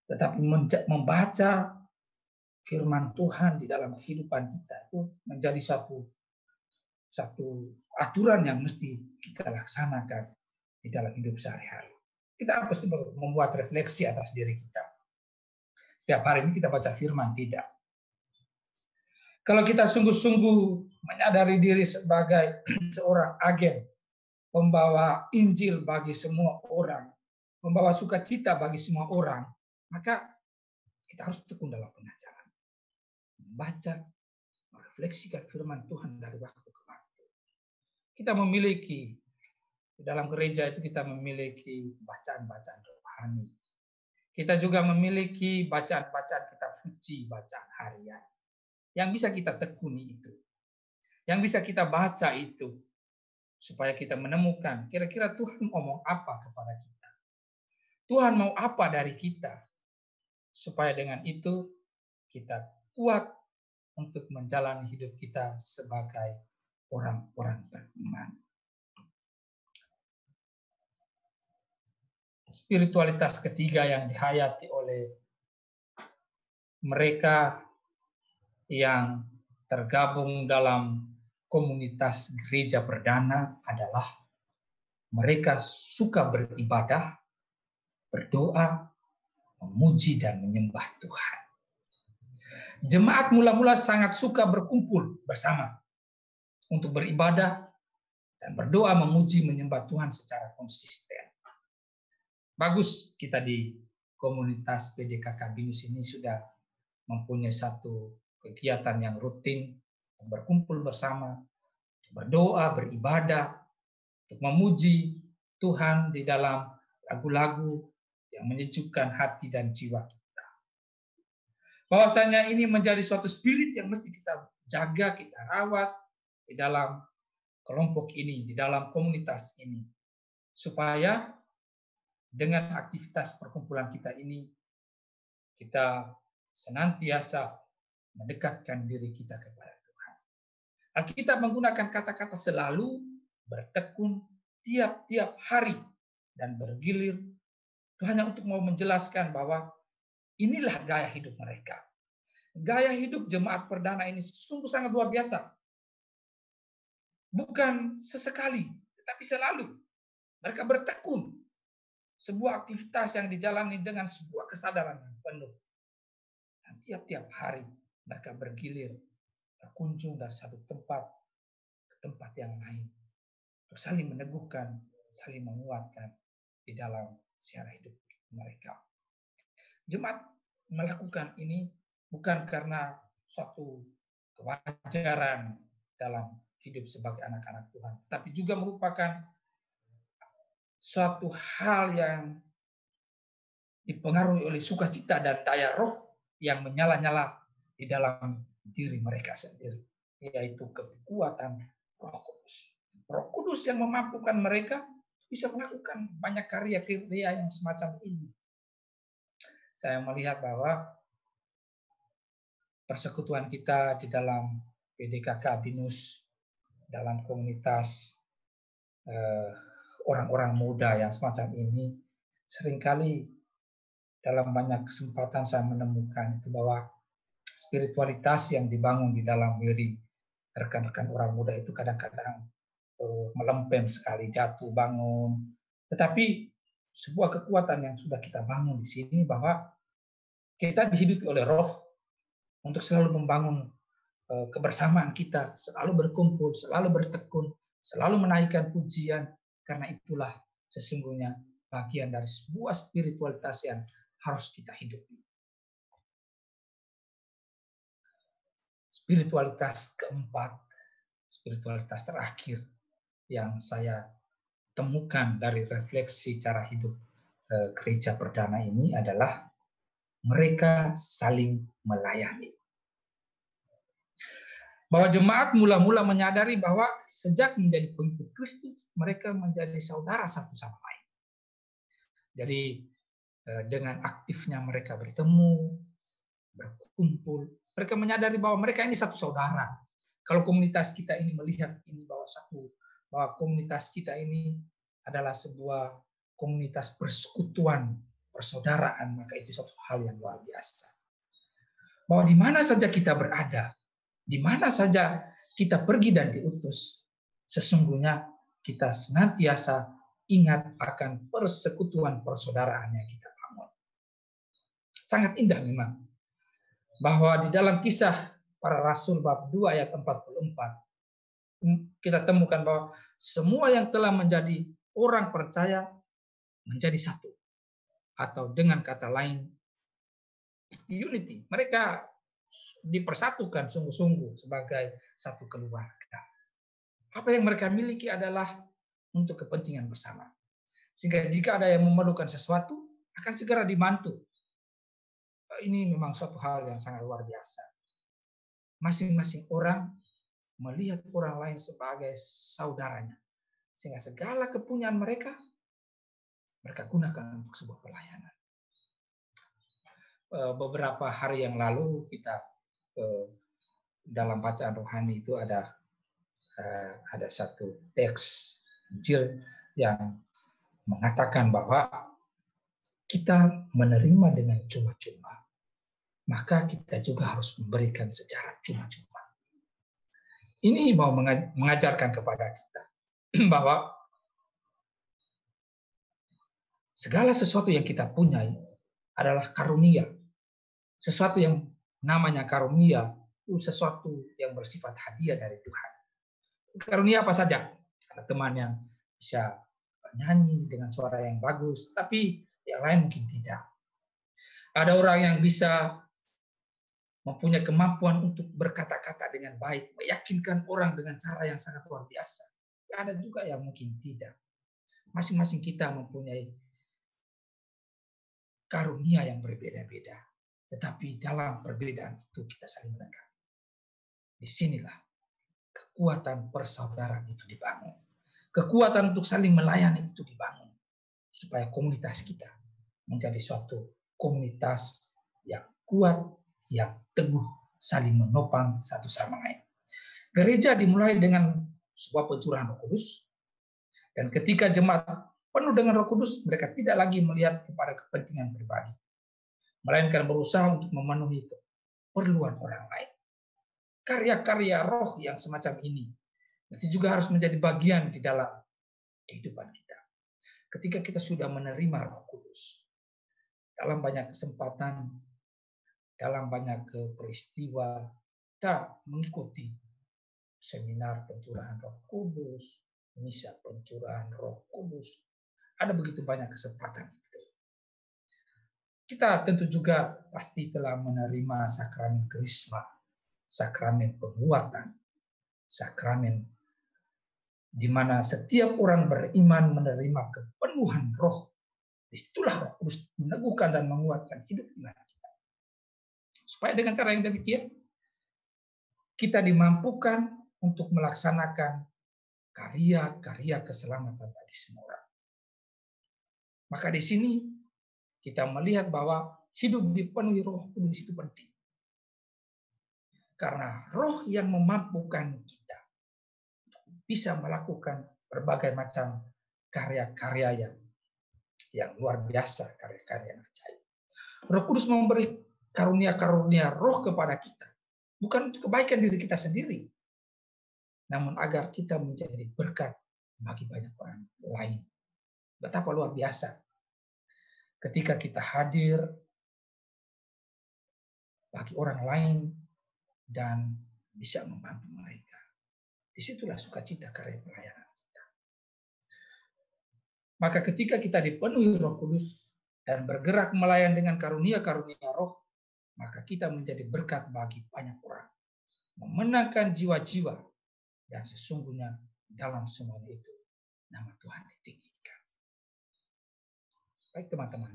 tetapi membaca firman Tuhan di dalam kehidupan kita itu menjadi satu aturan yang mesti kita laksanakan di dalam hidup sehari-hari. Kita pasti membuat refleksi atas diri kita. Setiap hari ini kita baca firman, tidak. Kalau kita sungguh-sungguh menyadari diri sebagai seorang agen pembawa Injil bagi semua orang, membawa sukacita bagi semua orang, maka kita harus tekun dalam pengajaran. Membaca, merefleksikan firman Tuhan dari waktu ke waktu. Kita memiliki, di dalam gereja itu kita memiliki bacaan-bacaan rohani. rohani. Kita juga memiliki bacaan-bacaan kitab suci, bacaan harian. Yang bisa kita tekuni itu. Yang bisa kita baca itu. Supaya kita menemukan kira-kira Tuhan ngomong apa kepada kita. Tuhan mau apa dari kita. Supaya dengan itu kita kuat untuk menjalani hidup kita sebagai orang-orang beriman. Spiritualitas ketiga yang dihayati oleh mereka yang tergabung dalam komunitas gereja perdana adalah mereka suka beribadah, berdoa, memuji dan menyembah Tuhan. Jemaat mula-mula sangat suka berkumpul bersama untuk beribadah dan berdoa, memuji, menyembah Tuhan secara konsisten. Bagus kita di komunitas PDKK Binus ini sudah mempunyai satu kegiatan yang rutin, berkumpul bersama, berdoa, beribadah, untuk memuji Tuhan di dalam lagu-lagu yang menyejukkan hati dan jiwa kita. Bahwasanya ini menjadi suatu spirit yang mesti kita jaga, kita rawat di dalam kelompok ini, di dalam komunitas ini. Supaya dengan aktivitas perkumpulan kita ini, kita senantiasa mendekatkan diri kita kepada Tuhan. Alkitab menggunakan kata-kata selalu, bertekun, tiap-tiap hari, dan bergilir. Itu hanya untuk mau menjelaskan bahwa inilah gaya hidup mereka. Gaya hidup jemaat perdana ini sungguh sangat luar biasa. Bukan sesekali, tetapi selalu. Mereka bertekun. Sebuah aktivitas yang dijalani dengan sebuah kesadaran yang penuh. Dan tiap-tiap hari mereka bergilir, berkunjung dari satu tempat ke tempat yang lain. Untuk saling meneguhkan, saling menguatkan di dalam siara hidup mereka. Jemaat melakukan ini bukan karena suatu kewajaran dalam hidup sebagai anak-anak Tuhan, tapi juga merupakan suatu hal yang dipengaruhi oleh sukacita dan daya roh yang menyala-nyala di dalam diri mereka sendiri, yaitu kekuatan Roh Kudus. Roh Kudus yang memampukan mereka bisa melakukan banyak karya-karya yang semacam ini. Saya melihat bahwa persekutuan kita di dalam PDKK Binus, dalam komunitas orang-orang muda yang semacam ini, seringkali dalam banyak kesempatan saya menemukan itu bahwa spiritualitas yang dibangun di dalam diri rekan-rekan orang muda itu kadang-kadang melempem sekali, jatuh bangun. Tetapi sebuah kekuatan yang sudah kita bangun di sini bahwa kita dihidupi oleh Roh untuk selalu membangun kebersamaan kita, selalu berkumpul, selalu bertekun, selalu menaikkan pujian, karena itulah sesungguhnya bagian dari sebuah spiritualitas yang harus kita hidupi. Spiritualitas keempat, spiritualitas terakhir yang saya temukan dari refleksi cara hidup gereja perdana ini adalah mereka saling melayani. Bahwa jemaat mula-mula menyadari bahwa sejak menjadi pengikut Kristus, mereka menjadi saudara satu sama lain. Jadi dengan aktifnya mereka bertemu, berkumpul, mereka menyadari bahwa mereka ini satu saudara. Kalau komunitas kita ini melihat ini bahwa komunitas kita ini adalah sebuah komunitas persekutuan, persaudaraan, maka itu satu hal yang luar biasa. Bahwa di mana saja kita berada, di mana saja kita pergi dan diutus, sesungguhnya kita senantiasa ingat akan persekutuan persaudaraan yang kita bangun. Sangat indah memang. Bahwa di dalam Kisah Para Rasul bab 2 ayat 44, kita temukan bahwa semua yang telah menjadi orang percaya menjadi satu. Atau dengan kata lain, unity. Mereka dipersatukan sungguh-sungguh sebagai satu keluarga. Apa yang mereka miliki adalah untuk kepentingan bersama. Sehingga jika ada yang memerlukan sesuatu, akan segera dibantu. Ini memang suatu hal yang sangat luar biasa. Masing-masing orang melihat orang lain sebagai saudaranya. Sehingga segala kepunyaan mereka gunakan untuk sebuah pelayanan. Beberapa hari yang lalu kita dalam bacaan rohani itu ada satu teks Injil yang mengatakan bahwa kita menerima dengan cuma-cuma, maka kita juga harus memberikan secara cuma-cuma. Ini mau mengajarkan kepada kita bahwa segala sesuatu yang kita punyai adalah karunia. Sesuatu yang namanya karunia itu sesuatu yang bersifat hadiah dari Tuhan. Karunia apa saja? Ada teman yang bisa nyanyi dengan suara yang bagus, tapi yang lain mungkin tidak. Ada orang yang bisa mempunyai kemampuan untuk berkata-kata dengan baik, meyakinkan orang dengan cara yang sangat luar biasa. Ada juga yang mungkin tidak. Masing-masing kita mempunyai karunia yang berbeda-beda. Tetapi dalam perbedaan itu kita saling melengkapi. Disinilah kekuatan persaudaraan itu dibangun. Kekuatan untuk saling melayani itu dibangun. Supaya komunitas kita menjadi suatu komunitas yang kuat, yang teguh, saling menopang satu sama lain. Gereja dimulai dengan sebuah pencurahan Roh Kudus. Dan ketika jemaat penuh dengan Roh Kudus, mereka tidak lagi melihat kepada kepentingan pribadi, melainkan berusaha untuk memenuhi keperluan orang lain. Karya-karya roh yang semacam ini nanti juga harus menjadi bagian di dalam kehidupan kita. Ketika kita sudah menerima Roh Kudus, dalam banyak kesempatan, dalam banyak peristiwa, kita mengikuti seminar pencurahan Roh Kudus, misa pencurahan Roh Kudus. Ada begitu banyak kesempatan itu. Kita tentu juga pasti telah menerima sakramen Krisma, sakramen penguatan, sakramen di mana setiap orang beriman menerima kepenuhan roh. Disitulah Roh Kudus meneguhkan dan menguatkan hidup iman kita. Supaya dengan cara yang demikian, kita dimampukan untuk melaksanakan karya-karya keselamatan bagi semua orang. Maka di sini kita melihat bahwa hidup dipenuhi Roh Kudus itu penting. Karena roh yang memampukan kita bisa melakukan berbagai macam karya-karya yang luar biasa, karya-karya yang ajaib. Roh Kudus memberi karunia-karunia roh kepada kita, bukan untuk kebaikan diri kita sendiri, namun agar kita menjadi berkat bagi banyak orang lain. Betapa luar biasa ketika kita hadir bagi orang lain dan bisa membantu mereka. Disitulah sukacita karya pelayanan kita. Maka ketika kita dipenuhi Roh Kudus dan bergerak melayani dengan karunia-karunia roh, maka kita menjadi berkat bagi banyak orang. Memenangkan jiwa-jiwa yang sesungguhnya dalam semuanya itu nama Tuhan ditinggikan. Baik teman-teman,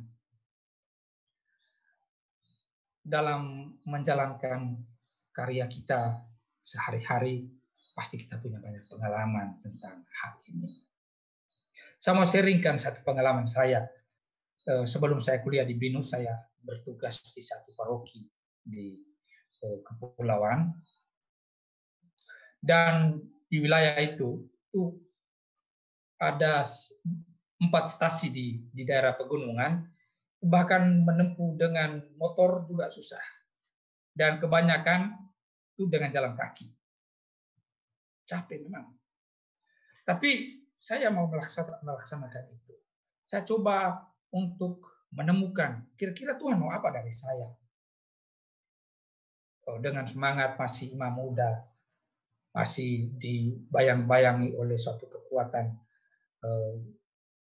dalam menjalankan karya kita sehari-hari, pasti kita punya banyak pengalaman tentang hal ini. Saya mau sharingkan satu pengalaman saya. Sebelum saya kuliah di BINUS, saya bertugas di satu paroki di kepulauan. Dan di wilayah itu ada 4 stasi di daerah pegunungan, bahkan menempuh dengan motor juga susah. Dan kebanyakan itu dengan jalan kaki. Capek memang. Tapi saya mau melaksanakan itu. Saya coba untuk menemukan kira-kira Tuhan mau apa dari saya. Dengan semangat masih imam muda, masih dibayang-bayangi oleh suatu kekuatan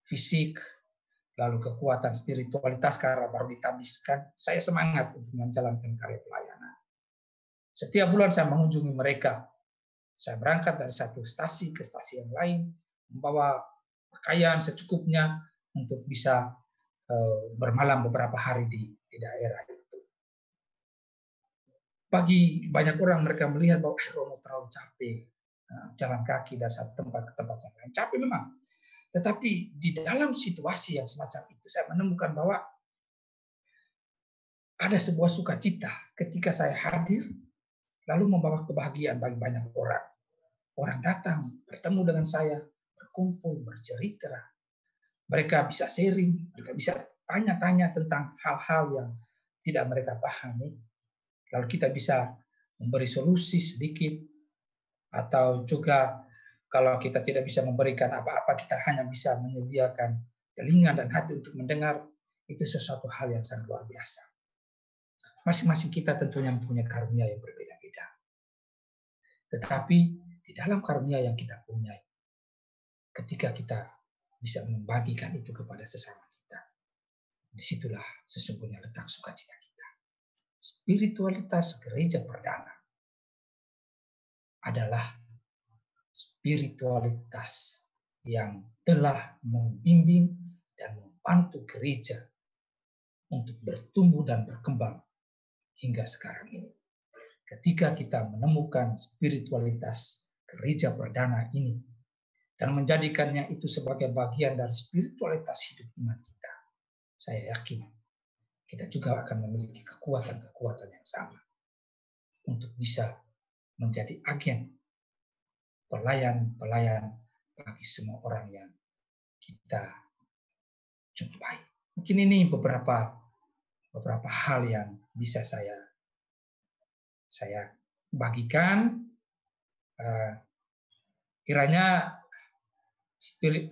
fisik, lalu kekuatan spiritualitas karena baru ditabiskan, saya semangat untuk menjalankan karya pelayanan. Setiap bulan saya mengunjungi mereka. Saya berangkat dari satu stasi ke stasi yang lain, membawa pakaian secukupnya untuk bisa bermalam beberapa hari di daerah itu. Bagi banyak orang mereka melihat bahwa Romo terlalu capek jalan kaki dari satu tempat ke tempat yang lain. Capek memang. Tetapi di dalam situasi yang semacam itu saya menemukan bahwa ada sebuah sukacita ketika saya hadir lalu membawa kebahagiaan bagi banyak orang. Orang datang bertemu dengan saya, berkumpul, bercerita. Mereka bisa sharing, mereka bisa tanya-tanya tentang hal-hal yang tidak mereka pahami. Lalu kita bisa memberi solusi sedikit, atau juga kalau kita tidak bisa memberikan apa-apa, kita hanya bisa menyediakan telinga dan hati untuk mendengar. Itu sesuatu hal yang sangat luar biasa. Masing-masing kita tentunya mempunyai karunia yang berbeda-beda. Tetapi di dalam karunia yang kita punya, ketika kita bisa membagikan itu kepada sesama kita, disitulah sesungguhnya letak sukacita kita. Spiritualitas gereja perdana adalah spiritualitas yang telah membimbing dan membantu gereja untuk bertumbuh dan berkembang hingga sekarang ini. Ketika kita menemukan spiritualitas gereja perdana ini dan menjadikannya itu sebagai bagian dari spiritualitas hidup iman kita, saya yakin kita juga akan memiliki kekuatan-kekuatan yang sama untuk bisa menjadi agen pelayan-pelayan bagi semua orang yang kita jumpai. Mungkin ini beberapa hal yang bisa saya bagikan. Kiranya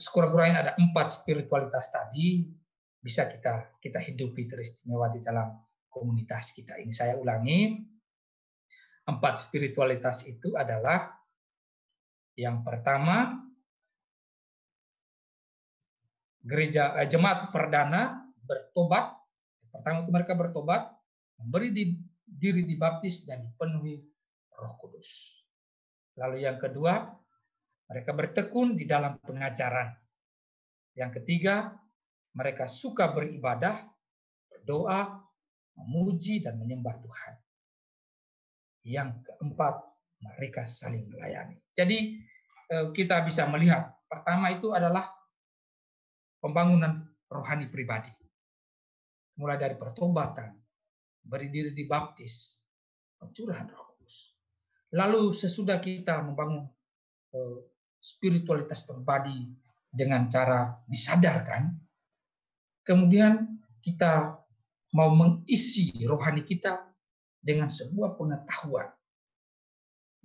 sekurang-kurangnya ada 4 spiritualitas tadi bisa kita hidupi teristimewa di dalam komunitas kita ini. Saya ulangi, 4 spiritualitas itu adalah yang pertama, jemaat perdana bertobat. Pertama itu mereka bertobat, memberi diri dibaptis dan dipenuhi Roh Kudus. Lalu yang kedua, mereka bertekun di dalam pengajaran. Yang ketiga, mereka suka beribadah, berdoa, memuji dan menyembah Tuhan. Yang keempat, mereka saling melayani. Jadi kita bisa melihat, pertama itu adalah pembangunan rohani pribadi. Mulai dari pertobatan, beri diri dibaptis, pencurahan Roh Kudus. Lalu sesudah kita membangun spiritualitas pribadi dengan cara disadarkan, kemudian kita mau mengisi rohani kita dengan sebuah pengetahuan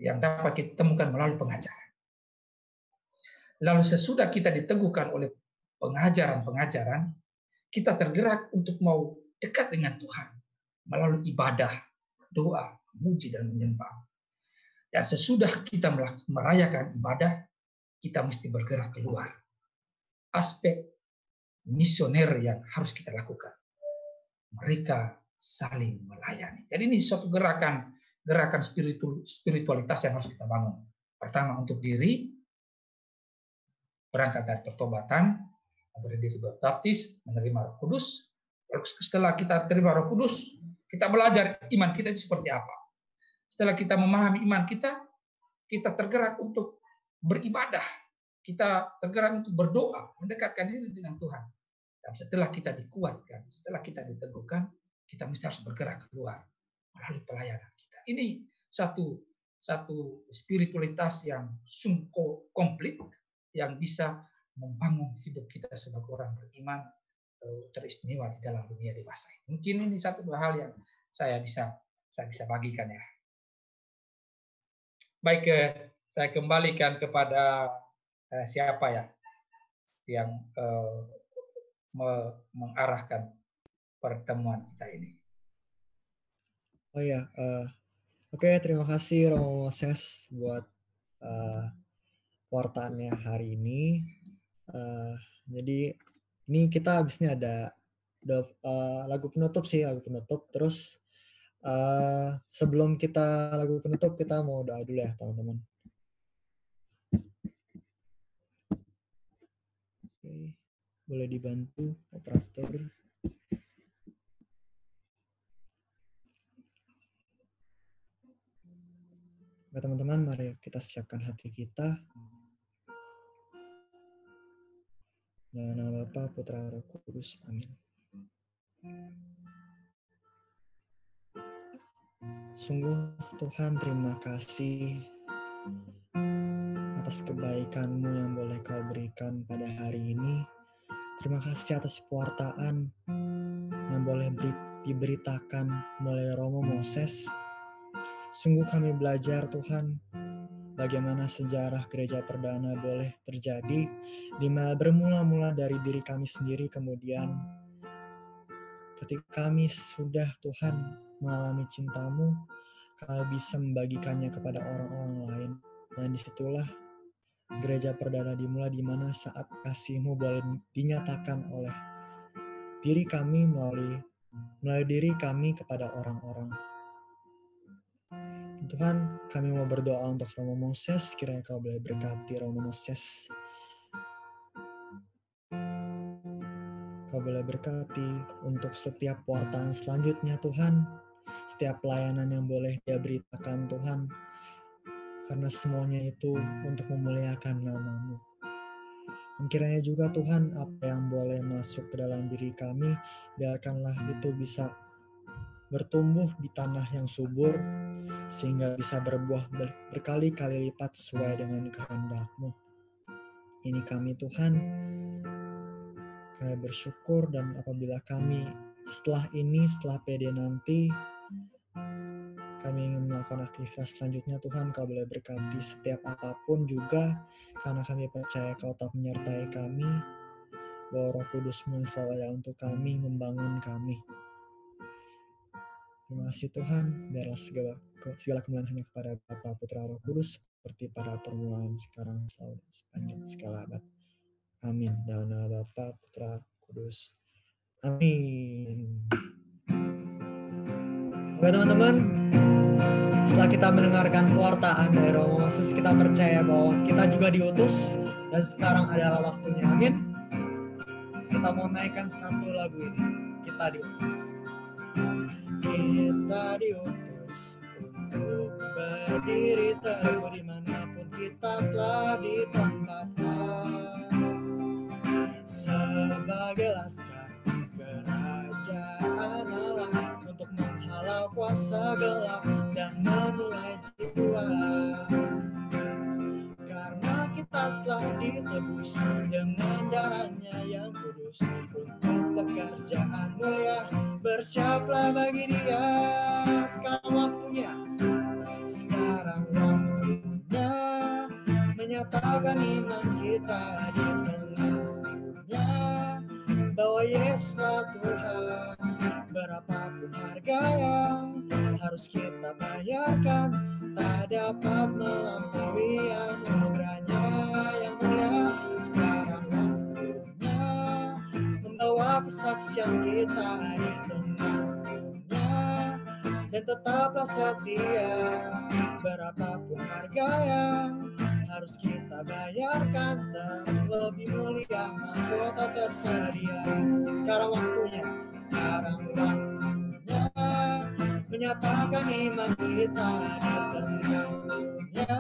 yang dapat kita temukan melalui pengajaran. Lalu sesudah kita diteguhkan oleh pengajaran-pengajaran, kita tergerak untuk mau dekat dengan Tuhan melalui ibadah, doa, memuji dan menyembah. Dan sesudah kita merayakan ibadah, kita mesti bergerak keluar. Aspek misioner yang harus kita lakukan. Mereka saling melayani. Jadi ini suatu gerakan spiritualitas yang harus kita bangun. Pertama untuk diri, berangkat dari pertobatan, berdiri baptis, menerima Roh Kudus. Lalu setelah kita terima Roh Kudus, kita belajar iman kita itu seperti apa. Setelah kita memahami iman kita tergerak untuk beribadah, kita tergerak untuk berdoa, mendekatkan diri dengan Tuhan. Dan setelah kita dikuatkan, setelah kita diteguhkan, kita mesti harus bergerak keluar melalui pelayanan kita. Ini satu spiritualitas yang sungguh komplit yang bisa membangun hidup kita sebagai orang beriman teristimewa di dalam dunia dewasa ini. Mungkin ini satu hal yang saya bisa bagikan ya. Baik, saya kembalikan kepada siapa ya yang mengarahkan pertemuan kita ini. Oh ya, oke, terima kasih Romo Moses buat wartaannya hari ini. Jadi ini kita habis ini ada lagu penutup. Terus sebelum kita lagu penutup, kita mau doa dulu ya teman-teman. Oke, boleh dibantu operator. Oke teman-teman, mari kita siapkan hati kita. Dalam nama Bapa, Putra, Roh Kudus. Amin. Sungguh Tuhan, terima kasih atas kebaikan-Mu yang boleh Kau berikan pada hari ini. Terima kasih atas pewartaan yang boleh diberitakan melalui Romo Moses. Sungguh kami belajar Tuhan, bagaimana sejarah gereja perdana boleh terjadi, di mana bermula-mula dari diri kami sendiri, kemudian ketika kami sudah Tuhan mengalami cinta-Mu, kami bisa membagikannya kepada orang-orang lain. Dan disitulah gereja perdana dimulai, di mana saat kasih-Mu boleh dinyatakan oleh diri kami melalui diri kami kepada orang-orang. Tuhan, kami mau berdoa untuk Romo Moses, kiranya Kau boleh berkati Romo Moses. Kau boleh berkati untuk setiap pewartaan selanjutnya Tuhan, setiap pelayanan yang boleh Dia beritakan Tuhan, karena semuanya itu untuk memuliakan nama-Mu. Dan kiranya juga Tuhan, apa yang boleh masuk ke dalam diri kami, biarkanlah itu bisa bertumbuh di tanah yang subur, sehingga bisa berbuah berkali-kali lipat sesuai dengan kehendak-Mu. Ini kami Tuhan, kami bersyukur, dan apabila kami setelah PD nanti, kami ingin melakukan aktivitas selanjutnya Tuhan, Kau boleh berkati setiap apapun juga, karena kami percaya Kau tetap menyertai kami, bahwa Roh Kudus-Mu yang selalu ada untuk kami, membangun kami. Terima kasih Tuhan, biarlah segala kemuliaan hanya kepada Bapa, Putra, Roh Kudus, seperti pada permulaan, sekarang, selalu, dan sepanjang segala abad. Amin. Dalam nama Bapa, Putra, Kudus. Amin. Oke teman-teman, setelah kita mendengarkan pewartaan dari Romo Moses, kita percaya bahwa kita juga diutus, dan sekarang adalah waktunya. Amin. Kita mau naikkan satu lagu ini, Kita Diutus. Kita diutus untuk berdiri teguh dimanapun kita telah ditempatkan, sebagai laskar kerajaan Allah, untuk menghalau kuasa gelap dan menulai jiwa. Karena kita telah ditebus dengan darahnya yang kudus, untuk pekerjaan mulia bersiaplah bagi Dia. Sekarang waktunya menyatakan iman kita di tengahnya, bahwa Yesuslah Tuhan. Berapapun harga yang harus kita bayarkan, tak dapat melampaui anugerahnya yang mulia. Sekarang waktunya membawa kesaksian kita di tengahnya, dan tetaplah setia. Berapapun harga yang harus kita bayarkan, terlebih mulia mahkota tersedia. Sekarang waktunya menyatakan iman kita di tengahnya,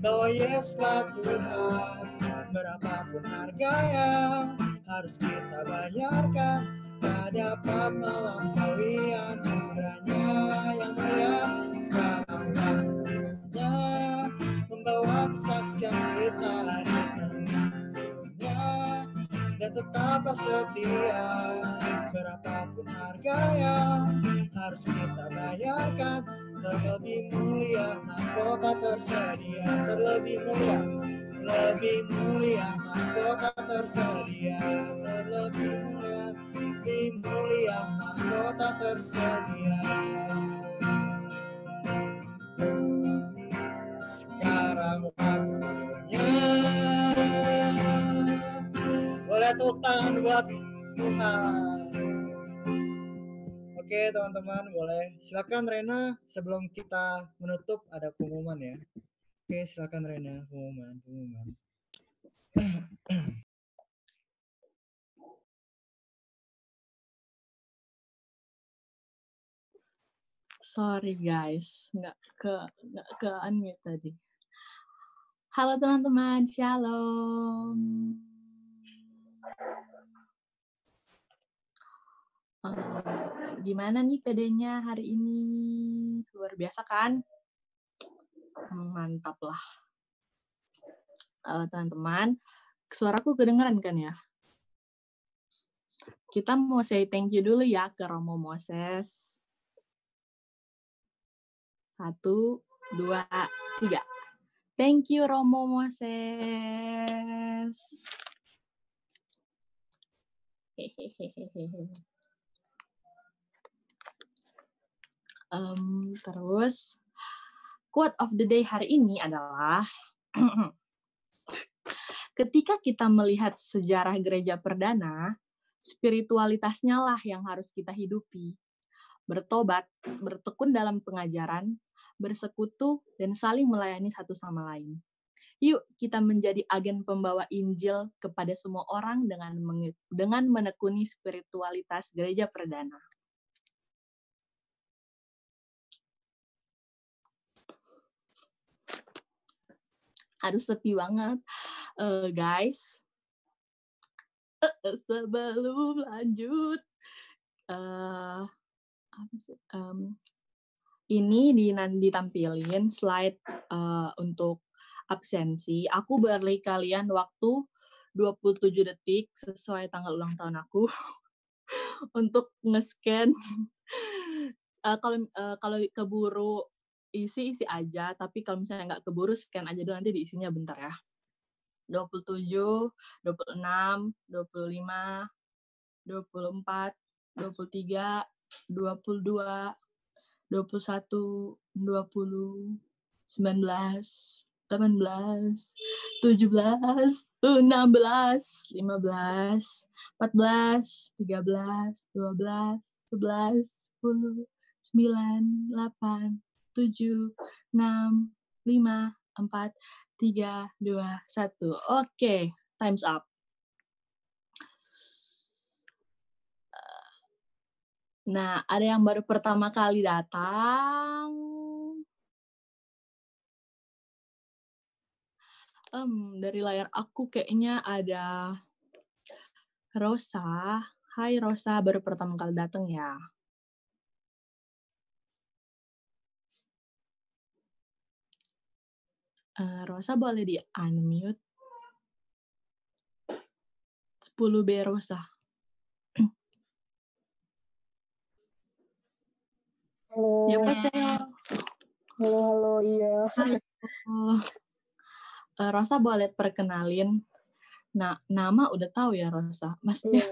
bahwa Yesuslah Tuhan. Berapapun harga yang harus kita bayarkan, tak dapat melampaui anugerahnya yang mulia. Sekarang waktunya membawa kesaksian kita di tengahnya, dan tetaplah setia. Berapapun harga yang harus kita bayarkan, terlebih mulia mahkota tersedia. Terlebih mulia mahkota tersedia. Terlebih mulia mahkota tersedia. Sekarang waktunya, boleh tepuk tangan buat Tuhan. Oke teman-teman, boleh silakan Rena, sebelum kita menutup ada pengumuman ya. Oke, silakan Rena, pengumuman. Sorry guys, nggak ke unmute tadi. Halo teman-teman, shalom. Gimana nih PD-nya hari ini? Luar biasa kan? Mantap lah. Teman-teman, suaraku kedengeran kan ya? Kita mau say thank you dulu ya ke Romo Moses. 1, 2, 3. Thank you Romo Moses. Terus quote of the day hari ini adalah ketika kita melihat sejarah gereja perdana, spiritualitasnya lah yang harus kita hidupi. Bertobat, bertekun dalam pengajaran, bersekutu, dan saling melayani satu sama lain. Yuk kita menjadi agen pembawa Injil kepada semua orang dengan menekuni spiritualitas gereja perdana. Aduh sepi banget, guys. Sebelum lanjut, ini ditampilin slide untuk absensi. Aku beri kalian waktu 27 detik sesuai tanggal ulang tahun aku untuk nge-scan. Kalau keburu isi aja, tapi kalau misalnya nggak keburu scan aja dulu, nanti diisinya bentar ya. 27, 26, 25, 24, 23, 22, 21, 20, 19, 18, 17, 16, 15, 14, 13, 12, 11, 10, 9, 8, 7, 6, 5, 4, 3, 2, 1. Oke, time's up. Nah, ada yang baru pertama kali datang. Dari layar aku kayaknya ada Rosa. Hai Rosa, baru pertama kali datang ya. Rosa boleh di-unmute. 10B Rosa. Halo. Halo, iya. Halo. Rosa boleh perkenalin. Nah, nama udah tahu ya Rosa. Maksudnya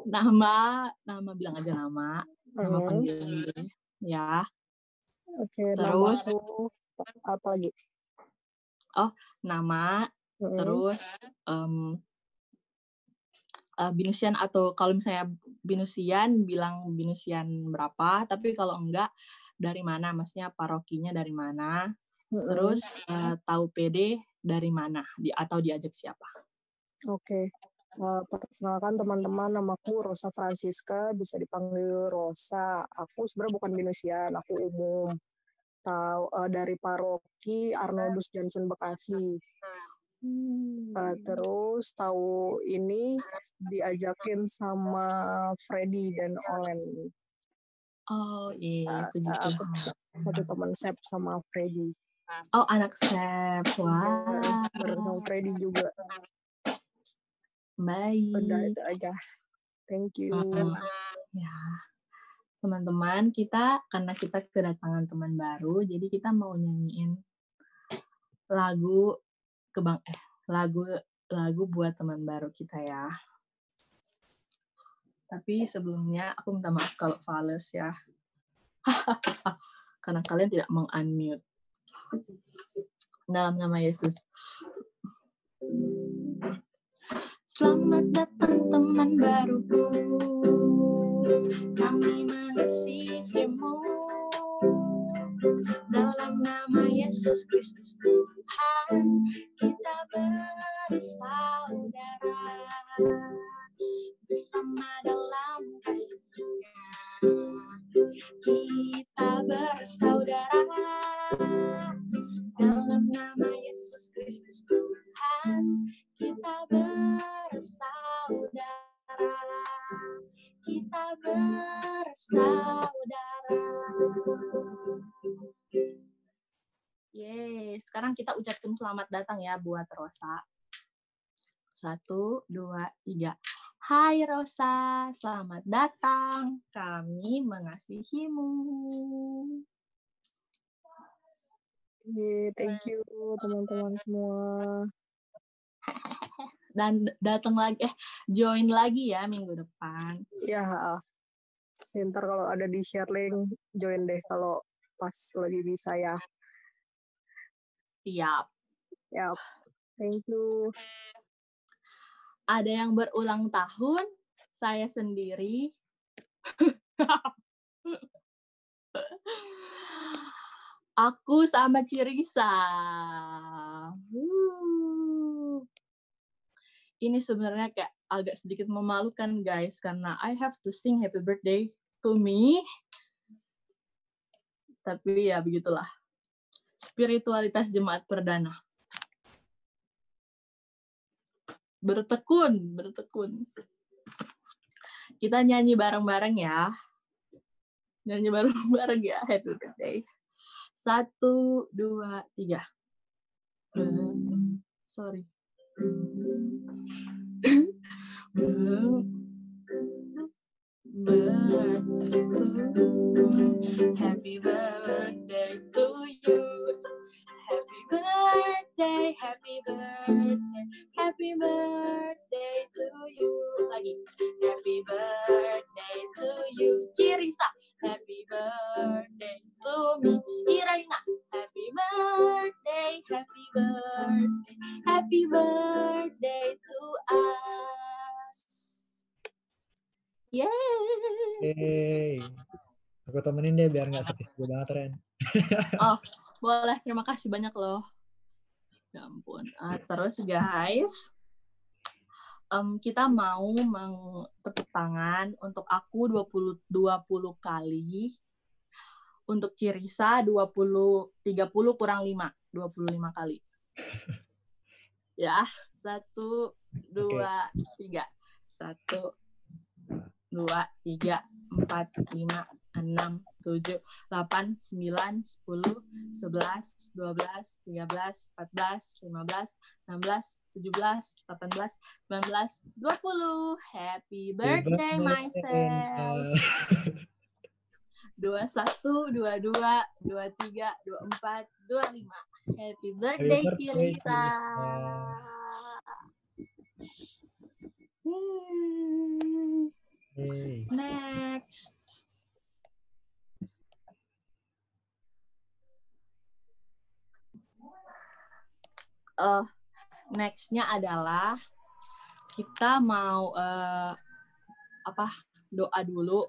nama bilang aja nama panggilan deh. Ya. Oke, terus namaku apa lagi? Oh, nama, terus binusian, atau kalau misalnya binusian bilang binusian berapa, tapi kalau enggak dari mana, maksudnya parokinya dari mana, terus tahu PD dari mana, atau diajak siapa. Oke. Perkenalkan teman-teman, namaku Rosa Francisca, bisa dipanggil Rosa. Aku sebenarnya bukan binusian, aku umum. Dari paroki Arnoldus Johnson Bekasi. Terus tahu ini diajakin sama Freddy dan Olen. Oh iya, puji Tuhan. Satu teman Sep sama Freddy. Oh, anak Sep. Wah. Bareng sama Freddy juga. Baik. Udah itu aja. Thank you. Ya. Teman-teman, karena kita kedatangan teman baru, jadi kita mau nyanyiin lagu buat teman baru kita ya. Tapi sebelumnya aku minta maaf kalau fales ya. Karena kalian tidak meng-unmute. Dalam nama Yesus. Selamat datang teman baruku, kami mengasihimu. Dalam nama Yesus Kristus Tuhan, kita bersaudara, bersama dalam kasih-Nya. Kita bersaudara dalam nama Yesus Kristus Tuhan. Kita bersaudara. Kita bersaudara. Yeay, sekarang kita ucapkan selamat datang ya buat Rosa. 1, 2, 3. Hai Rosa, selamat datang. Kami mengasihimu. Thank you teman-teman semua. Dan datang lagi, join lagi ya minggu depan. Ya, ntar kalau ada di share link, join deh kalau pas lagi bisa ya. Siap. Ya, thank you. Ada yang berulang tahun, saya sendiri. Aku sama Cirisa. Ini sebenarnya kayak agak sedikit memalukan guys, karena I have to sing happy birthday to me. Tapi ya begitulah. Spiritualitas jemaat perdana. Bertekun. Kita nyanyi bareng-bareng ya. Nyanyi bareng-bareng ya, happy birthday. 1, 2, 3. Sorry. Happy birthday to you. Happy birthday, happy birthday, happy birthday to you. Lagi. Happy birthday to you, Cirisa. Happy birthday to me, Iraina. Happy birthday, happy birthday, happy birthday to us. Yeay. Aku temenin deh biar nggak sepi-sepi banget, Ren. Oh, boleh. Terima kasih banyak loh. Ya ampun. Terus guys, kita mau tepuk tangan untuk aku 20 kali. Untuk Cirisa 30 kurang 5, 25 kali. Ya, 1, 2, 3. 1, 2, 3, 4, 5, 6, 7, 8, 9, 10, 11, 12, 13, 14, 15, 16, 17, 18, 19, 20. Happy birthday myself. 21, 22, 23, 24, 25. Happy birthday, Cirisa. Next. Next-nya adalah kita mau doa dulu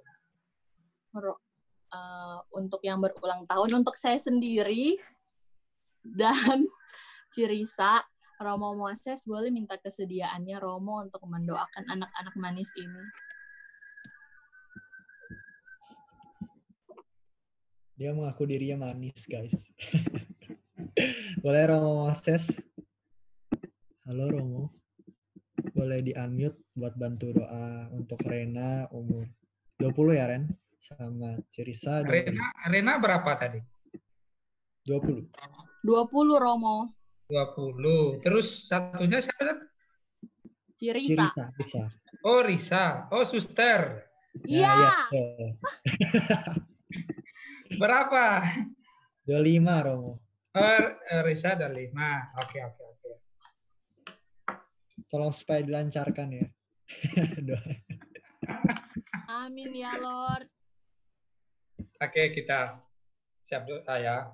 untuk yang berulang tahun, untuk saya sendiri dan Cirisa. Romo Moses boleh minta kesediaannya Romo untuk mendoakan anak-anak manis ini. Dia mengaku dirinya manis, guys. Boleh Romo Moses? Halo Romo. Boleh di-unmute buat bantu doa untuk Rena umur 20 ya, Ren? Sama Cirisa 20. Rena berapa tadi? 20. 20 Romo. 20. Terus satunya siapa? Cirisa. Bisa. Oh, Risa. Oh, suster. Iya. Ya. Berapa? 25 Romo. Risa 25. Oke. Tolong supaya dilancarkan ya. Amin ya Lord. Oke, kita siap doa ya.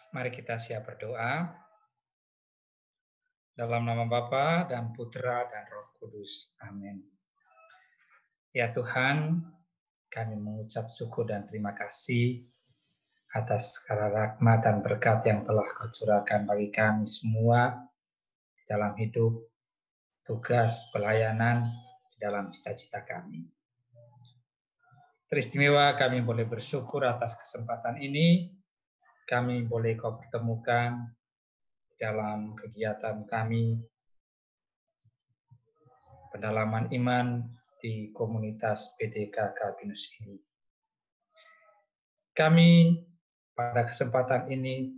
Mari kita siap berdoa. Dalam nama Bapa dan Putra dan Roh Kudus. Amin. Ya Tuhan, kami mengucap syukur dan terima kasih atas segala rahmat dan berkat yang telah Kau curahkan bagi kami semua dalam hidup, tugas, pelayanan, dalam cita-cita kami. Teristimewa kami boleh bersyukur atas kesempatan ini. Kami boleh Kau pertemukan dalam kegiatan kami pendalaman iman di komunitas PDKK Binus ini. Kami pada kesempatan ini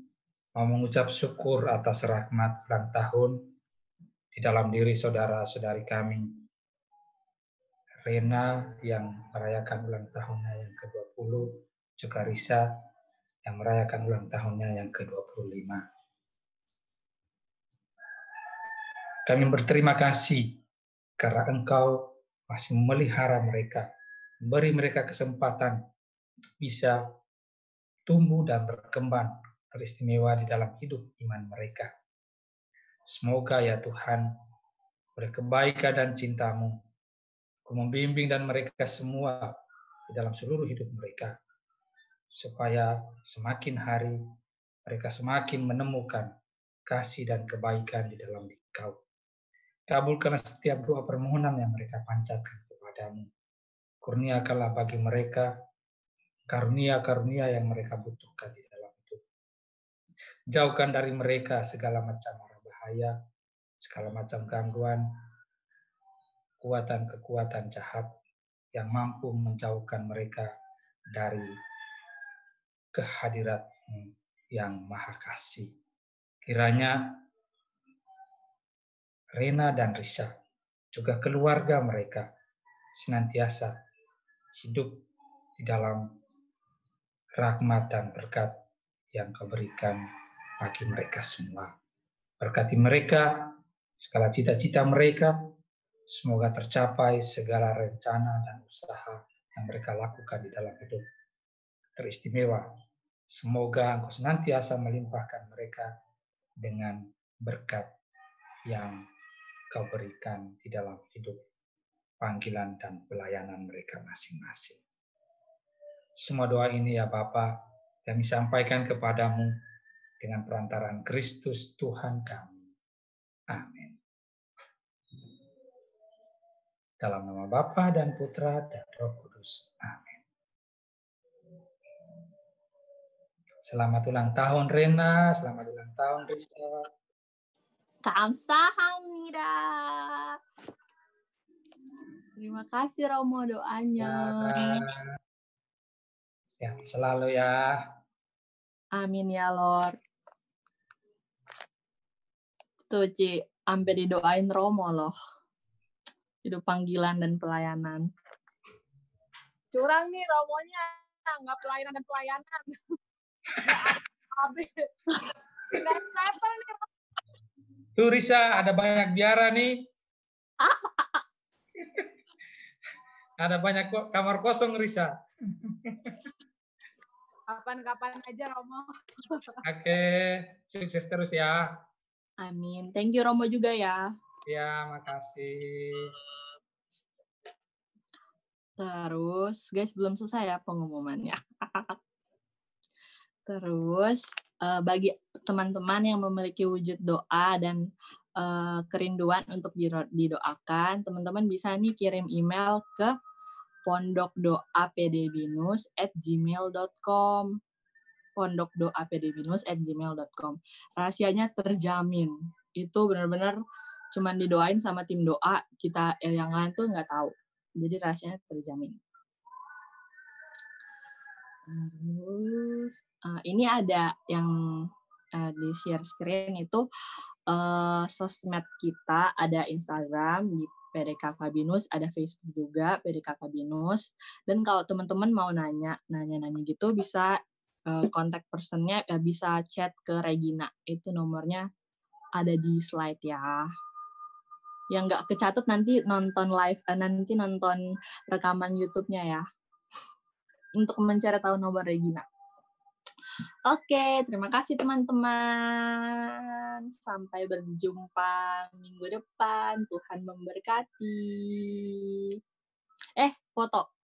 mau mengucap syukur atas rahmat ulang tahun di dalam diri saudara-saudari kami. Rena yang merayakan ulang tahunnya yang ke-20, juga Risa yang merayakan ulang tahunnya yang ke-25. Kami berterima kasih karena Engkau masih memelihara mereka, memberi mereka kesempatan untuk bisa tumbuh dan berkembang teristimewa di dalam hidup iman mereka. Semoga ya Tuhan, oleh kebaikan dan cinta-Mu, Kau membimbing dan mereka semua di dalam seluruh hidup mereka, supaya semakin hari mereka semakin menemukan kasih dan kebaikan di dalam Engkau. Kabulkanlah setiap doa permohonan yang mereka panjatkan kepadamu. Kurniakanlah bagi mereka karunia-karunia yang mereka butuhkan di dalam hidup. Jauhkan dari mereka segala macam mara bahaya, segala macam gangguan, kekuatan-kekuatan jahat yang mampu menjauhkan mereka dari kehadirat-Mu yang Maha Kasih. Kiranya Rena dan Risa, juga keluarga mereka, senantiasa hidup di dalam rahmat dan berkat yang Kau berikan bagi mereka semua. Berkati mereka, segala cita-cita mereka, semoga tercapai segala rencana dan usaha yang mereka lakukan di dalam hidup. Teristimewa, semoga Engkau senantiasa melimpahkan mereka dengan berkat yang Kau berikan di dalam hidup panggilan dan pelayanan mereka masing-masing. Semua doa ini ya Bapa, kami sampaikan kepadamu dengan perantaraan Kristus Tuhan kami. Amin. Dalam nama Bapa dan Putra dan Roh Kudus. Amin. Selamat ulang tahun Rena, selamat ulang tahun Risa. Kamsahamnida. Terima kasih Romo doanya. Sehat selalu ya. Amin ya Lord. Tuh Ci, sampai didoain Romo loh. Hidup panggilan dan pelayanan. Curang nih Romonya, nggak pelayanan dan pelayanan. Next level nih. Tuh Risa, ada banyak biara nih. Ada banyak kamar kosong Risa. Kapan-kapan aja Romo. Oke, sukses terus ya. Amin. Thank you Romo juga ya. Ya, makasih. Terus, guys, belum selesai ya pengumumannya. Terus, bagi teman-teman yang memiliki wujud doa dan kerinduan untuk didoakan, teman-teman bisa nih kirim email ke pondokdoapdbinus@gmail.com. pondokdoapdbinus@gmail.com. Rahasianya terjamin. Itu benar-benar cuman didoain sama tim doa, kita yang lain tuh nggak tahu. Jadi rahasianya terjamin. Terus ini ada yang di share screen itu sosmed kita, ada Instagram di PDKK Binus, ada Facebook juga PDKK Binus. Dan kalau teman-teman mau nanya gitu bisa kontak personnya bisa chat ke Regina. Itu nomornya ada di slide ya. Yang nggak kecatat nanti nonton live, nanti nonton rekaman YouTube-nya ya. Untuk mencari tahu nomor Regina. Oke, terima kasih teman-teman. Sampai berjumpa minggu depan. Tuhan memberkati. Foto.